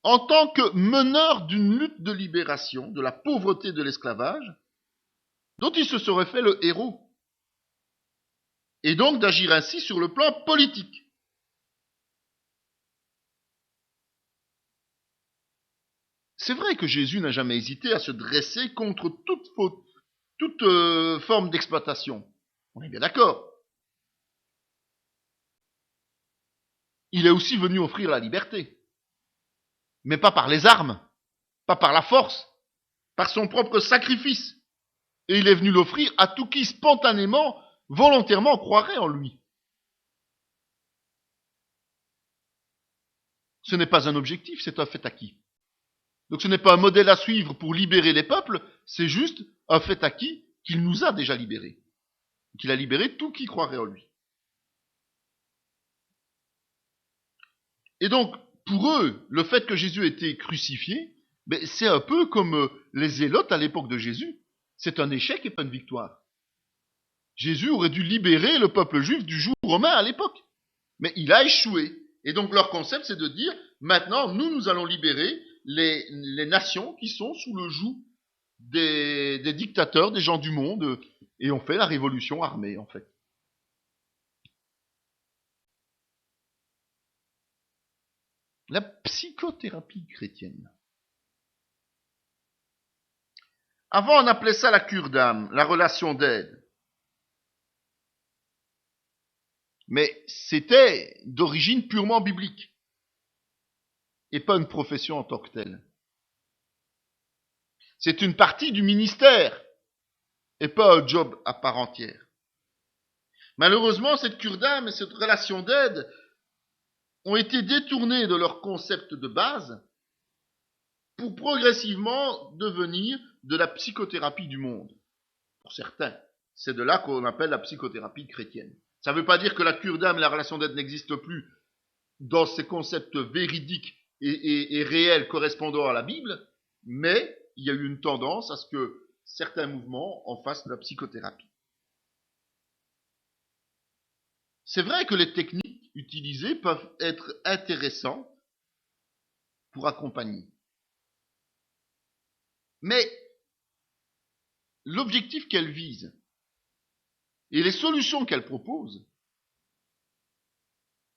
[SPEAKER 1] en tant que meneur d'une lutte de libération de la pauvreté de l'esclavage, dont il se serait fait le héros, et donc d'agir ainsi sur le plan politique. C'est vrai que Jésus n'a jamais hésité à se dresser contre toute faute, toute forme d'exploitation. On est bien d'accord. Il est aussi venu offrir la liberté. Mais pas par les armes, pas par la force, par son propre sacrifice. Et il est venu l'offrir à tout qui spontanément, volontairement croirait en lui. Ce n'est pas un objectif, c'est un fait acquis. Donc ce n'est pas un modèle à suivre pour libérer les peuples, c'est juste un fait acquis qu'il nous a déjà libérés. Qu'il a libéré tout qui croirait en lui. Et donc, pour eux, le fait que Jésus ait été crucifié, ben, c'est un peu comme les zélotes à l'époque de Jésus. C'est un échec et pas une victoire. Jésus aurait dû libérer le peuple juif du joug romain à l'époque. Mais il a échoué. Et donc leur concept, c'est de dire, maintenant, nous allons libérer les nations qui sont sous le joug des dictateurs, des gens du monde, et on fait la révolution armée, en fait. La psychothérapie chrétienne. Avant, on appelait ça la cure d'âme, la relation d'aide. Mais c'était d'origine purement biblique, et pas une profession en tant que telle. C'est une partie du ministère, et pas un job à part entière. Malheureusement, cette cure d'âme et cette relation d'aide ont été détournées de leur concept de base pour progressivement devenir de la psychothérapie du monde. Pour certains, c'est de là qu'on appelle la psychothérapie chrétienne. Ça ne veut pas dire que la cure d'âme et la relation d'aide n'existent plus dans ces concepts véridiques et réels correspondant à la Bible, mais il y a eu une tendance à ce que certains mouvements en fassent de la psychothérapie. C'est vrai que les techniques utilisées peuvent être intéressantes pour accompagner. Mais l'objectif qu'elles visent et les solutions qu'elles proposent,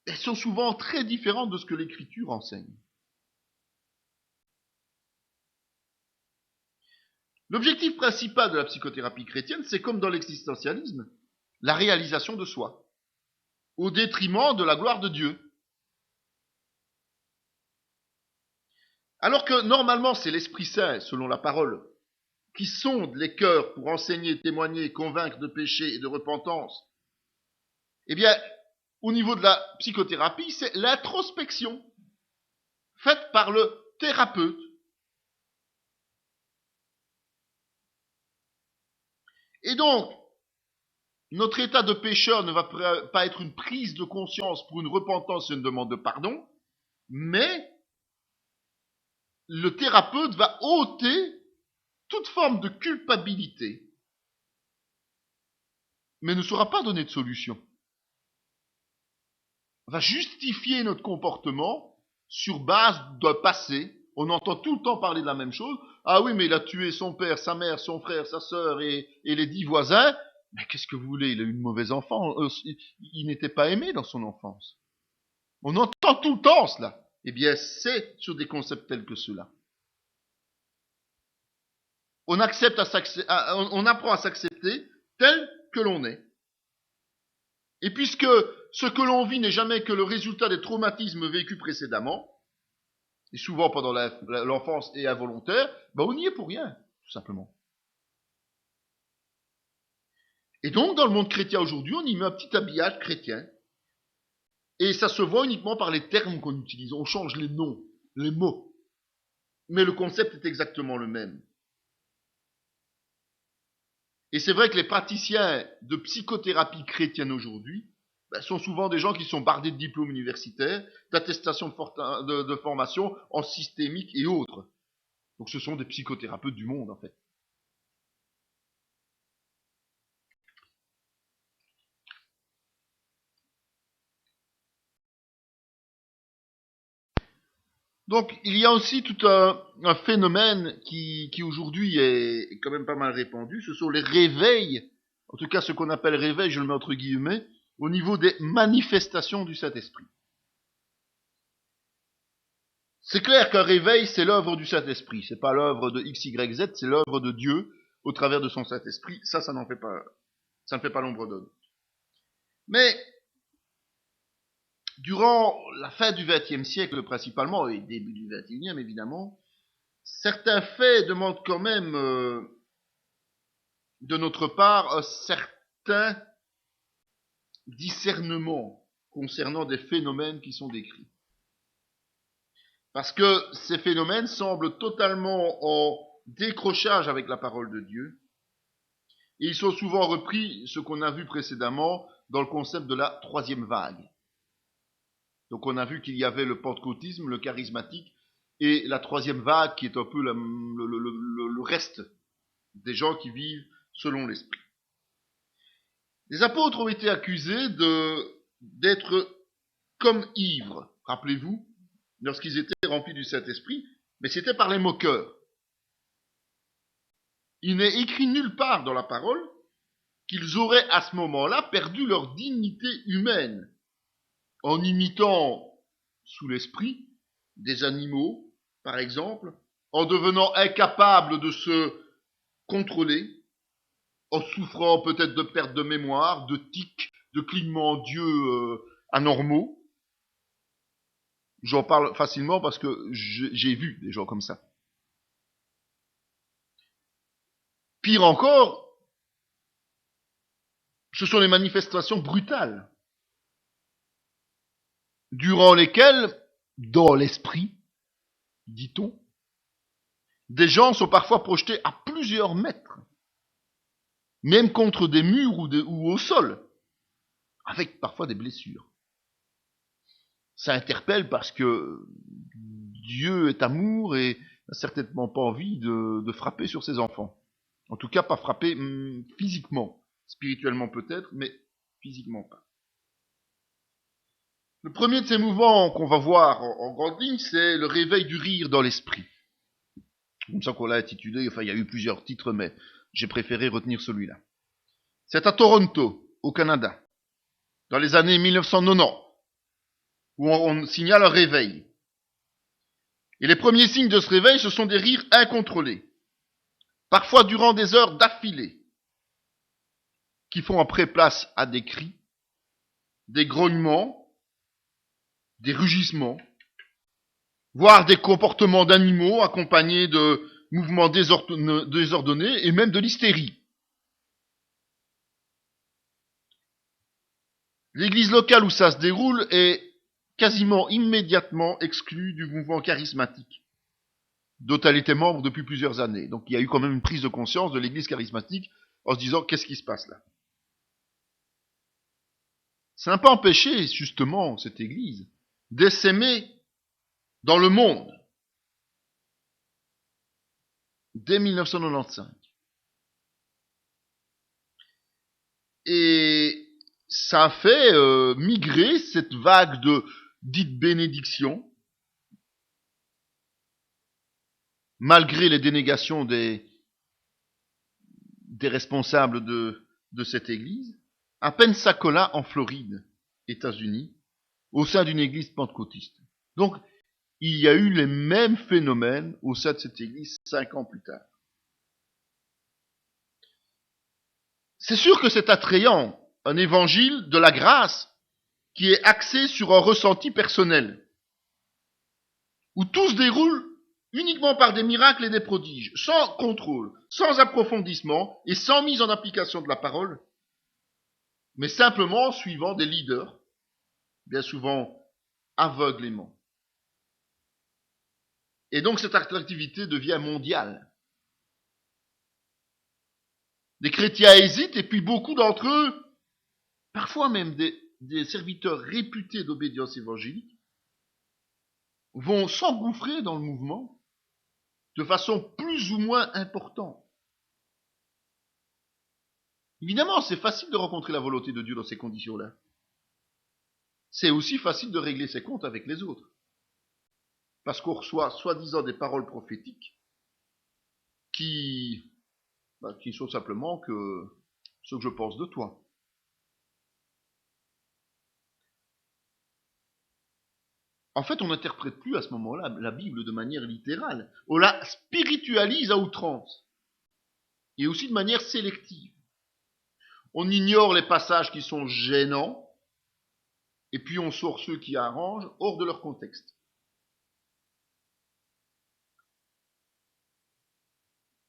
[SPEAKER 1] elles sont souvent très différentes de ce que l'Écriture enseigne. L'objectif principal de la psychothérapie chrétienne, c'est comme dans l'existentialisme, la réalisation de soi, au détriment de la gloire de Dieu. Alors que normalement c'est l'Esprit Saint, selon la parole, qui sonde les cœurs pour enseigner, témoigner, convaincre de péché et de repentance, eh bien, au niveau de la psychothérapie, c'est l'introspection faite par le thérapeute. Et donc, notre état de pécheur ne va pas être une prise de conscience pour une repentance et une demande de pardon, mais le thérapeute va ôter toute forme de culpabilité, mais ne saura pas donner de solution. On va justifier notre comportement sur base d'un passé. On entend tout le temps parler de la même chose. Ah oui, mais il a tué son père, sa mère, son frère, sa sœur et les 10 voisins. Mais qu'est-ce que vous voulez? Il a eu une mauvaise enfance. Il n'était pas aimé dans son enfance. On entend tout le temps cela. Eh bien, c'est sur des concepts tels que ceux-là. On apprend à s'accepter tel que l'on est. Et puisque ce que l'on vit n'est jamais que le résultat des traumatismes vécus précédemment, et souvent pendant l'enfance et involontaire, ben on y est pour rien, tout simplement. Et donc, dans le monde chrétien aujourd'hui, on y met un petit habillage chrétien. Et ça se voit uniquement par les termes qu'on utilise. On change les noms, les mots. Mais le concept est exactement le même. Et c'est vrai que les praticiens de psychothérapie chrétienne aujourd'hui sont souvent des gens qui sont bardés de diplômes universitaires, d'attestations de formation en systémique et autres. Donc ce sont des psychothérapeutes du monde, en fait. Donc il y a aussi tout un phénomène qui aujourd'hui est quand même pas mal répandu, ce sont les réveils, en tout cas ce qu'on appelle réveil, je le mets entre guillemets, au niveau des manifestations du Saint-Esprit. C'est clair qu'un réveil, c'est l'œuvre du Saint-Esprit, c'est pas l'œuvre de X, Y, Z, c'est l'œuvre de Dieu au travers de son Saint-Esprit, ça ne fait pas l'ombre d'un doute. Mais durant la fin du XXe siècle principalement, et début du XXIe évidemment, certains faits demandent quand même de notre part un certain discernement concernant des phénomènes qui sont décrits. Parce que ces phénomènes semblent totalement en décrochage avec la parole de Dieu, et ils sont souvent repris, ce qu'on a vu précédemment, dans le concept de la troisième vague. Donc on a vu qu'il y avait le pentecôtisme, le charismatique, et la troisième vague qui est un peu le reste des gens qui vivent selon l'esprit. Les apôtres ont été accusés d'être comme ivres, rappelez-vous, lorsqu'ils étaient remplis du Saint-Esprit, mais c'était par les moqueurs. Il n'est écrit nulle part dans la parole qu'ils auraient à ce moment-là perdu leur dignité humaine en imitant sous l'esprit des animaux, par exemple, en devenant incapables de se contrôler, en souffrant peut-être de perte de mémoire, de tics, de clignements d'yeux anormaux. J'en parle facilement parce que j'ai vu des gens comme ça. Pire encore, ce sont les manifestations brutales, durant lesquelles, dans l'esprit, dit-on, des gens sont parfois projetés à plusieurs mètres, même contre des murs ou au sol, avec parfois des blessures. Ça interpelle parce que Dieu est amour et n'a certainement pas envie de frapper sur ses enfants. En tout cas, pas frapper physiquement. Spirituellement peut-être, mais physiquement pas. Le premier de ces mouvements qu'on va voir en grande ligne, c'est le réveil du rire dans l'esprit. Comme ça qu'on l'a intitulé, enfin il y a eu plusieurs titres, mais j'ai préféré retenir celui-là. C'est à Toronto, au Canada, dans les années 1990, où on signale un réveil. Et les premiers signes de ce réveil, ce sont des rires incontrôlés, parfois durant des heures d'affilée, qui font après place à des cris, des grognements, des rugissements, voire des comportements d'animaux accompagnés de mouvements désordonnés et même de l'hystérie. L'église locale où ça se déroule est quasiment immédiatement exclue du mouvement charismatique, dont elle était membre depuis plusieurs années. Donc il y a eu quand même une prise de conscience de l'église charismatique en se disant qu'est-ce qui se passe là. Ça n'a pas empêché justement cette église d'essaimer dans le monde dès 1995. Et ça a fait migrer cette vague de dite bénédiction, malgré les dénégations des responsables de cette église, à Pensacola, en Floride, États-Unis, au sein d'une église pentecôtiste. Donc, il y a eu les mêmes phénomènes au sein de cette église 5 ans plus tard. C'est sûr que c'est attrayant, un évangile de la grâce qui est axé sur un ressenti personnel, où tout se déroule uniquement par des miracles et des prodiges, sans contrôle, sans approfondissement et sans mise en application de la parole, mais simplement suivant des leaders, bien souvent aveuglément. Et donc cette attractivité devient mondiale. Les chrétiens hésitent et puis beaucoup d'entre eux, parfois même des serviteurs réputés d'obédience évangélique, vont s'engouffrer dans le mouvement de façon plus ou moins importante. Évidemment, c'est facile de rencontrer la volonté de Dieu dans ces conditions-là. C'est aussi facile de régler ses comptes avec les autres. Parce qu'on reçoit soi-disant des paroles prophétiques qui sont simplement que ce que je pense de toi. En fait, on n'interprète plus à ce moment-là la Bible de manière littérale. On la spiritualise à outrance. Et aussi de manière sélective. On ignore les passages qui sont gênants, et puis on sort ceux qui arrangent hors de leur contexte.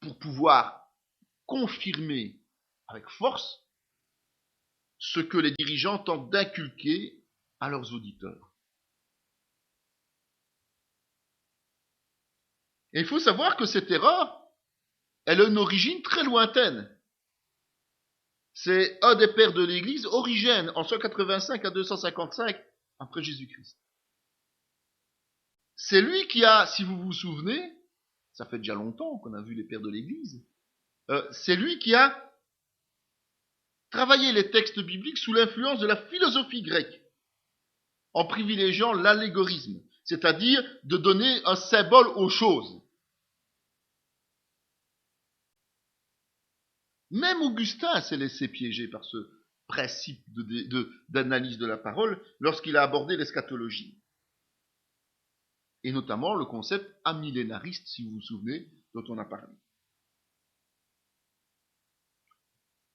[SPEAKER 1] Pour pouvoir confirmer avec force ce que les dirigeants tentent d'inculquer à leurs auditeurs. Et il faut savoir que cette erreur, elle a une origine très lointaine. C'est un des pères de l'Église, Origène, en 185 à 255 après Jésus-Christ. C'est lui qui a, si vous vous souvenez, ça fait déjà longtemps qu'on a vu les pères de l'Église, c'est lui qui a travaillé les textes bibliques sous l'influence de la philosophie grecque, en privilégiant l'allégorisme, c'est-à-dire de donner un symbole aux choses. Même Augustin s'est laissé piéger par ce principe d'analyse de la parole lorsqu'il a abordé l'eschatologie. Et notamment le concept amillénariste, si vous vous souvenez, dont on a parlé.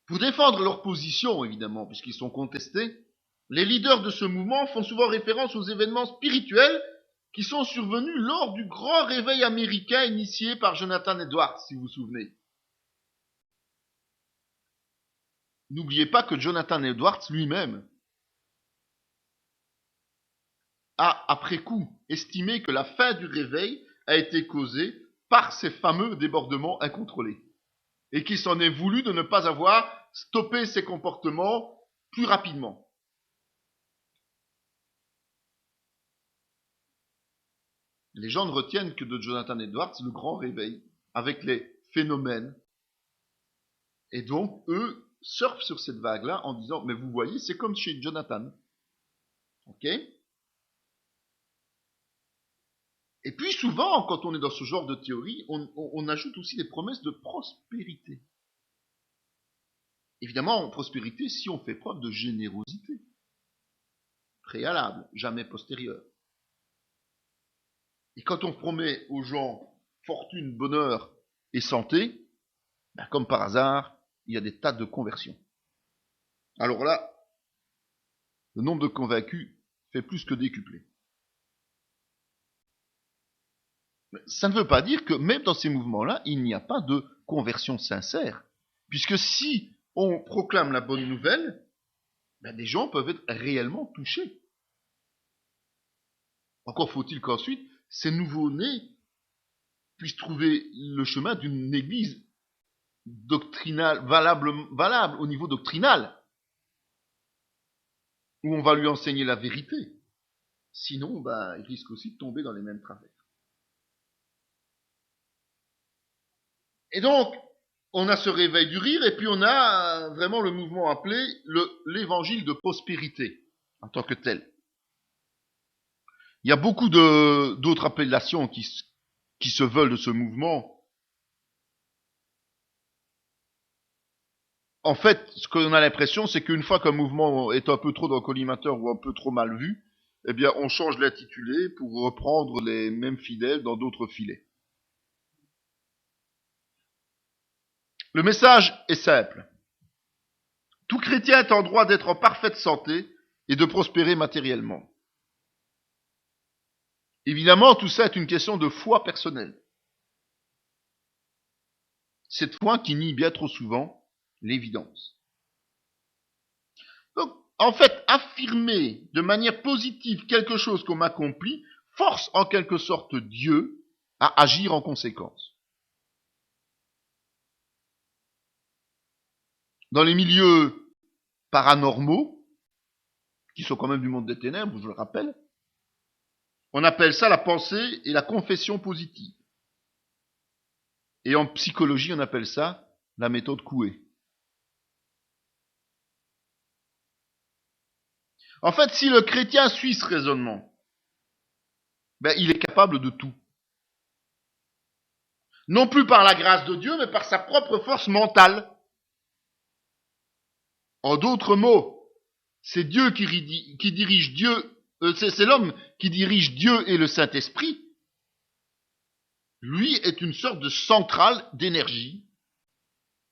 [SPEAKER 1] Pour défendre leur position, évidemment, puisqu'ils sont contestés, les leaders de ce mouvement font souvent référence aux événements spirituels qui sont survenus lors du grand réveil américain initié par Jonathan Edwards, si vous vous souvenez. N'oubliez pas que Jonathan Edwards lui-même a, après coup, estimé que la fin du réveil a été causée par ces fameux débordements incontrôlés. Et qu'il s'en est voulu de ne pas avoir stoppé ces comportements plus rapidement. Les gens ne retiennent que de Jonathan Edwards le grand réveil, avec les phénomènes. Et donc, eux surfent sur cette vague-là en disant, mais vous voyez, c'est comme chez Jonathan. Ok ? Et puis souvent, quand on est dans ce genre de théorie, on ajoute aussi des promesses de prospérité. Évidemment, prospérité si on fait preuve de générosité. Préalable, jamais postérieure. Et quand on promet aux gens fortune, bonheur et santé, comme par hasard, il y a des tas de conversions. Alors là, le nombre de convaincus fait plus que décupler. Mais ça ne veut pas dire que même dans ces mouvements-là, il n'y a pas de conversion sincère. Puisque si on proclame la bonne nouvelle, des gens peuvent être réellement touchés. Encore faut-il qu'ensuite, ces nouveaux-nés puissent trouver le chemin d'une église doctrinale, valable au niveau doctrinal, où on va lui enseigner la vérité. Sinon, il risque aussi de tomber dans les mêmes travers. Et donc, on a ce réveil du rire, et puis on a vraiment le mouvement appelé l'évangile de prospérité, en tant que tel. Il y a beaucoup d'autres appellations qui se veulent de ce mouvement. En fait, ce qu'on a l'impression, c'est qu'une fois qu'un mouvement est un peu trop dans le collimateur ou un peu trop mal vu, eh bien, on change l'intitulé pour reprendre les mêmes fidèles dans d'autres filets. Le message est simple. Tout chrétien est en droit d'être en parfaite santé et de prospérer matériellement. Évidemment, tout ça est une question de foi personnelle. Cette foi qui nie bien trop souvent l'évidence. Donc, en fait, affirmer de manière positive quelque chose qu'on accomplit force en quelque sorte Dieu à agir en conséquence. Dans les milieux paranormaux, qui sont quand même du monde des ténèbres, je le rappelle, on appelle ça la pensée et la confession positive. Et en psychologie, on appelle ça la méthode Coué. En fait, si le chrétien suit ce raisonnement, il est capable de tout. Non plus par la grâce de Dieu, mais par sa propre force mentale. En d'autres mots, c'est Dieu qui dirige Dieu, c'est l'homme qui dirige Dieu et le Saint-Esprit. Lui est une sorte de centrale d'énergie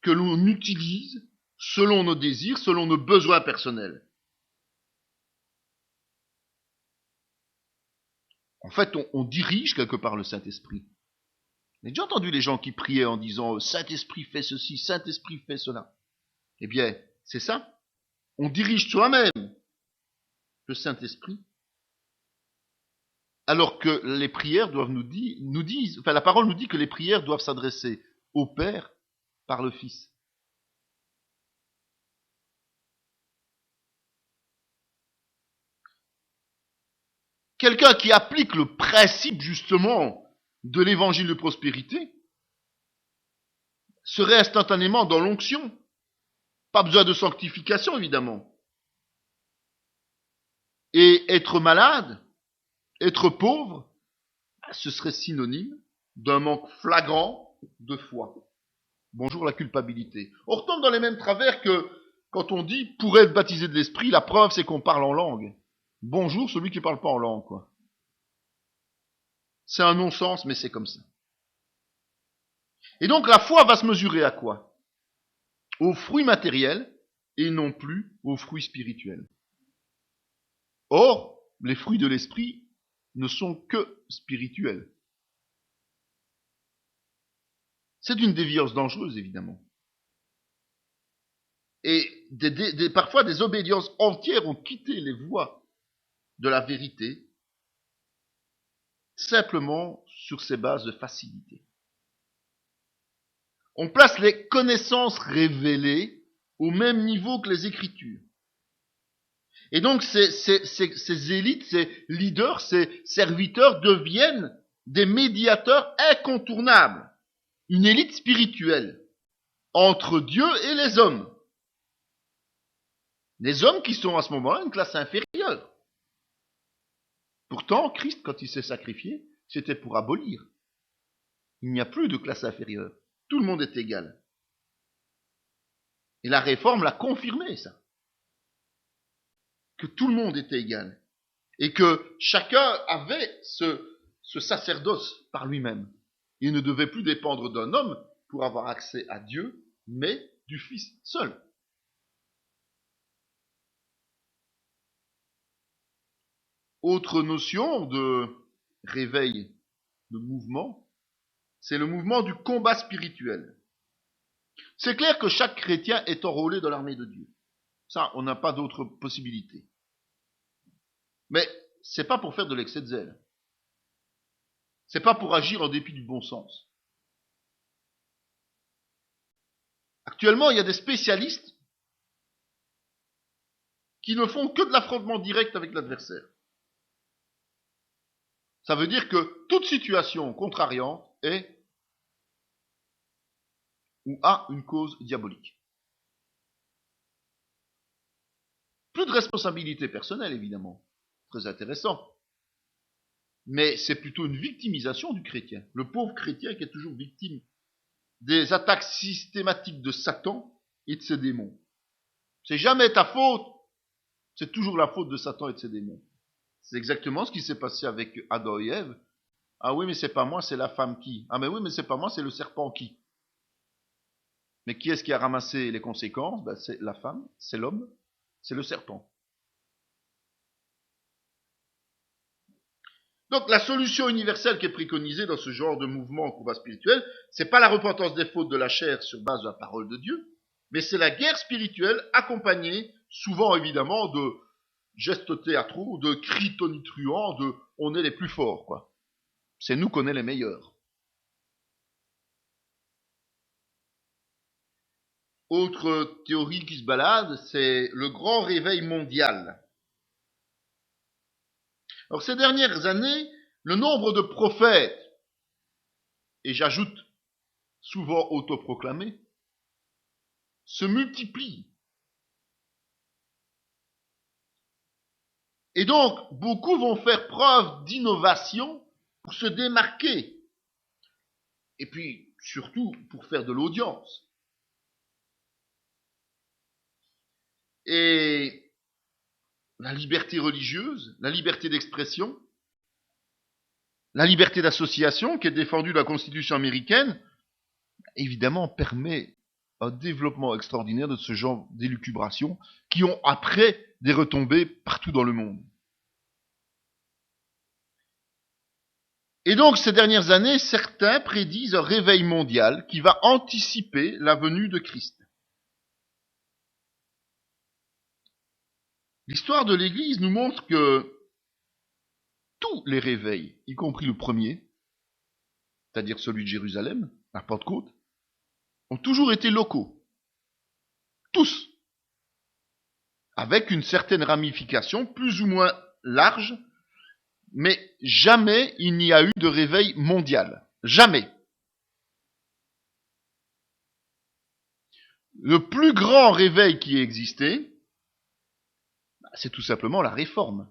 [SPEAKER 1] que l'on utilise selon nos désirs, selon nos besoins personnels. En fait, on dirige quelque part le Saint-Esprit. J'ai déjà entendu les gens qui priaient en disant « Saint-Esprit fait ceci, Saint-Esprit fait cela ». Eh bien, c'est ça. On dirige soi-même le Saint-Esprit, alors que les prières doivent la parole nous dit que les prières doivent s'adresser au Père par le Fils. Quelqu'un qui applique le principe justement de l'évangile de prospérité serait instantanément dans l'onction. Pas besoin de sanctification, évidemment. Et être malade, être pauvre, ce serait synonyme d'un manque flagrant de foi. Bonjour la culpabilité. On retombe dans les mêmes travers que quand on dit pour être baptisé de l'esprit, la preuve c'est qu'on parle en langue. Bonjour celui qui parle pas en langue, quoi. C'est un non-sens, mais c'est comme ça. Et donc la foi va se mesurer à quoi? Aux fruits matériels et non plus aux fruits spirituels. Or, les fruits de l'esprit ne sont que spirituels. C'est une déviance dangereuse, évidemment. Et parfois des obédiences entières ont quitté les voies de la vérité simplement sur ces bases de facilité. On place les connaissances révélées au même niveau que les Écritures. Et donc ces élites, ces leaders, ces serviteurs deviennent des médiateurs incontournables. Une élite spirituelle entre Dieu et les hommes. Les hommes qui sont à ce moment-là une classe inférieure. Pourtant, Christ, quand il s'est sacrifié, c'était pour abolir. Il n'y a plus de classe inférieure. Tout le monde est égal. Et la réforme l'a confirmé, ça. Que tout le monde était égal. Et que chacun avait ce sacerdoce par lui-même. Il ne devait plus dépendre d'un homme pour avoir accès à Dieu, mais du Fils seul. Autre notion de réveil, de mouvement, c'est le mouvement du combat spirituel. C'est clair que chaque chrétien est enrôlé dans l'armée de Dieu. Ça, on n'a pas d'autre possibilité. Mais c'est pas pour faire de l'excès de zèle. C'est pas pour agir en dépit du bon sens. Actuellement, il y a des spécialistes qui ne font que de l'affrontement direct avec l'adversaire. Ça veut dire que toute situation contrariante est ou a une cause diabolique. Plus de responsabilité personnelle, évidemment. Très intéressant. Mais c'est plutôt une victimisation du chrétien. Le pauvre chrétien qui est toujours victime des attaques systématiques de Satan et de ses démons. C'est jamais ta faute. C'est toujours la faute de Satan et de ses démons. C'est exactement ce qui s'est passé avec Adam et Ève. Ah oui, mais c'est pas moi, c'est la femme qui. Ah mais oui, mais c'est pas moi, c'est le serpent qui. Mais qui est-ce qui a ramassé les conséquences? Ben, c'est la femme, c'est l'homme, c'est le serpent. Donc la solution universelle qui est préconisée dans ce genre de mouvement en combat spirituel, c'est pas la repentance des fautes de la chair sur base de la parole de Dieu, mais c'est la guerre spirituelle accompagnée, souvent évidemment, de gestes théâtraux, de cris tonitruants, de on est les plus forts, quoi. C'est nous qu'on est les meilleurs. Autre théorie qui se balade, c'est le grand réveil mondial. Alors ces dernières années, le nombre de prophètes, et j'ajoute souvent autoproclamés, se multiplie. Et donc, beaucoup vont faire preuve d'innovation pour se démarquer. Et puis, surtout, pour faire de l'audience. Et la liberté religieuse, la liberté d'expression, la liberté d'association qui est défendue dans la Constitution américaine, évidemment, permet un développement extraordinaire de ce genre d'élucubrations qui ont après des retombées partout dans le monde. Et donc, ces dernières années, certains prédisent un réveil mondial qui va anticiper la venue de Christ. L'histoire de l'Église nous montre que tous les réveils, y compris le premier, c'est-à-dire celui de Jérusalem, la Pentecôte, ont toujours été locaux. Tous. Avec une certaine ramification, plus ou moins large, mais jamais il n'y a eu de réveil mondial. Jamais. Le plus grand réveil qui ait existé, c'est tout simplement la Réforme,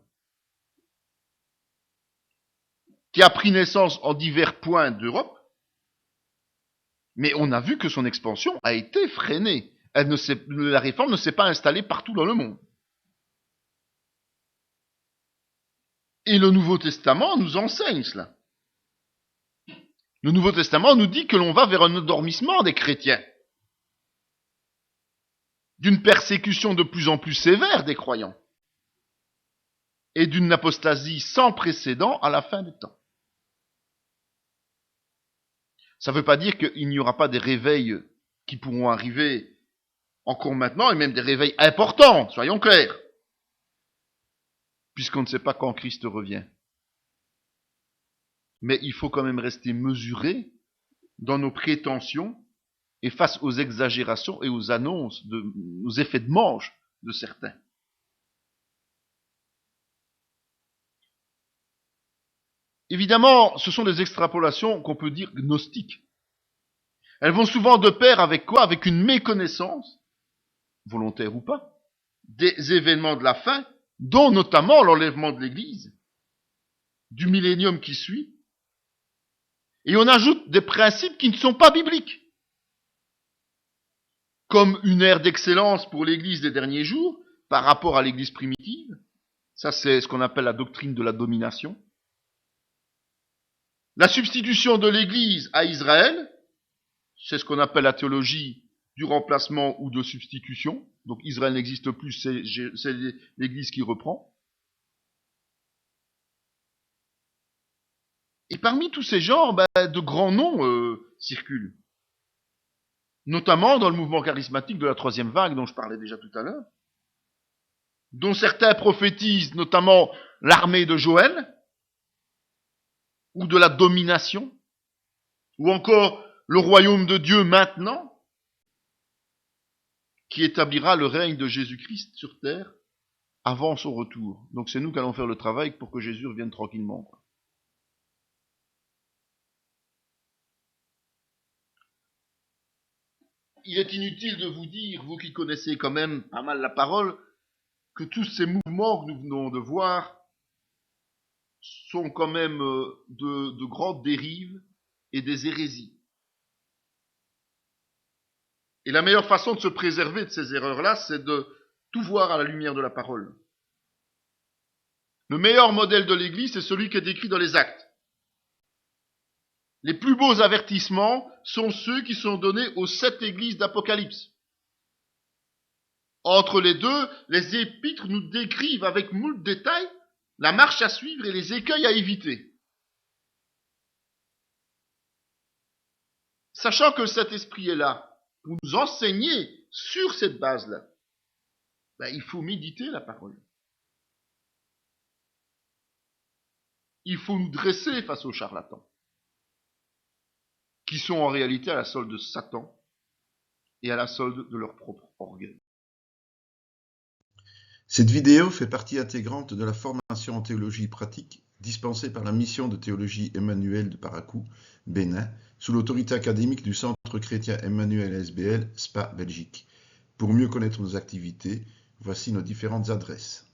[SPEAKER 1] qui a pris naissance en divers points d'Europe, mais on a vu que son expansion a été freinée. La Réforme ne s'est pas installée partout dans le monde. Et le Nouveau Testament nous enseigne cela. Le Nouveau Testament nous dit que l'on va vers un endormissement des chrétiens, d'une persécution de plus en plus sévère des croyants, et d'une apostasie sans précédent à la fin des temps. Ça ne veut pas dire qu'il n'y aura pas des réveils qui pourront arriver encore maintenant, et même des réveils importants, soyons clairs, puisqu'on ne sait pas quand Christ revient. Mais il faut quand même rester mesuré dans nos prétentions et face aux exagérations et aux annonces, aux effets de manche de certains. Évidemment, ce sont des extrapolations qu'on peut dire gnostiques. Elles vont souvent de pair avec quoi? Avec une méconnaissance, volontaire ou pas, des événements de la fin, dont notamment l'enlèvement de l'Église, du millénium qui suit, et on ajoute des principes qui ne sont pas bibliques, comme une ère d'excellence pour l'Église des derniers jours par rapport à l'Église primitive. Ça, c'est ce qu'on appelle la doctrine de la domination. La substitution de l'Église à Israël, c'est ce qu'on appelle la théologie du remplacement ou de substitution. Donc Israël n'existe plus, c'est l'Église qui reprend. Et parmi tous ces genres, de grands noms circulent. Notamment dans le mouvement charismatique de la troisième vague dont je parlais déjà tout à l'heure, dont certains prophétisent notamment l'armée de Joël, ou de la domination, ou encore le royaume de Dieu maintenant, qui établira le règne de Jésus-Christ sur terre avant son retour. Donc c'est nous qui allons faire le travail pour que Jésus revienne tranquillement. il est inutile de vous dire, vous qui connaissez quand même pas mal la parole, que tous ces mouvements que nous venons de voir sont quand même de grandes dérives et des hérésies. Et la meilleure façon de se préserver de ces erreurs-là, c'est de tout voir à la lumière de la parole. Le meilleur modèle de l'Église, c'est celui qui est décrit dans les Actes. Les plus beaux avertissements sont ceux qui sont donnés aux 7 églises d'Apocalypse. Entre les deux, les épîtres nous décrivent avec moult détails la marche à suivre et les écueils à éviter. Sachant que cet esprit est là pour nous enseigner sur cette base-là, il faut méditer la parole. Il faut nous dresser face aux charlatans, qui sont en réalité à la solde de Satan et à la solde de leur propre orgueil.
[SPEAKER 2] Cette vidéo fait partie intégrante de la formation en théologie pratique dispensée par la mission de théologie Emmanuel de Parakou, Bénin, sous l'autorité académique du Centre chrétien Emmanuel SBL, Spa, Belgique. Pour mieux connaître nos activités, voici nos différentes adresses.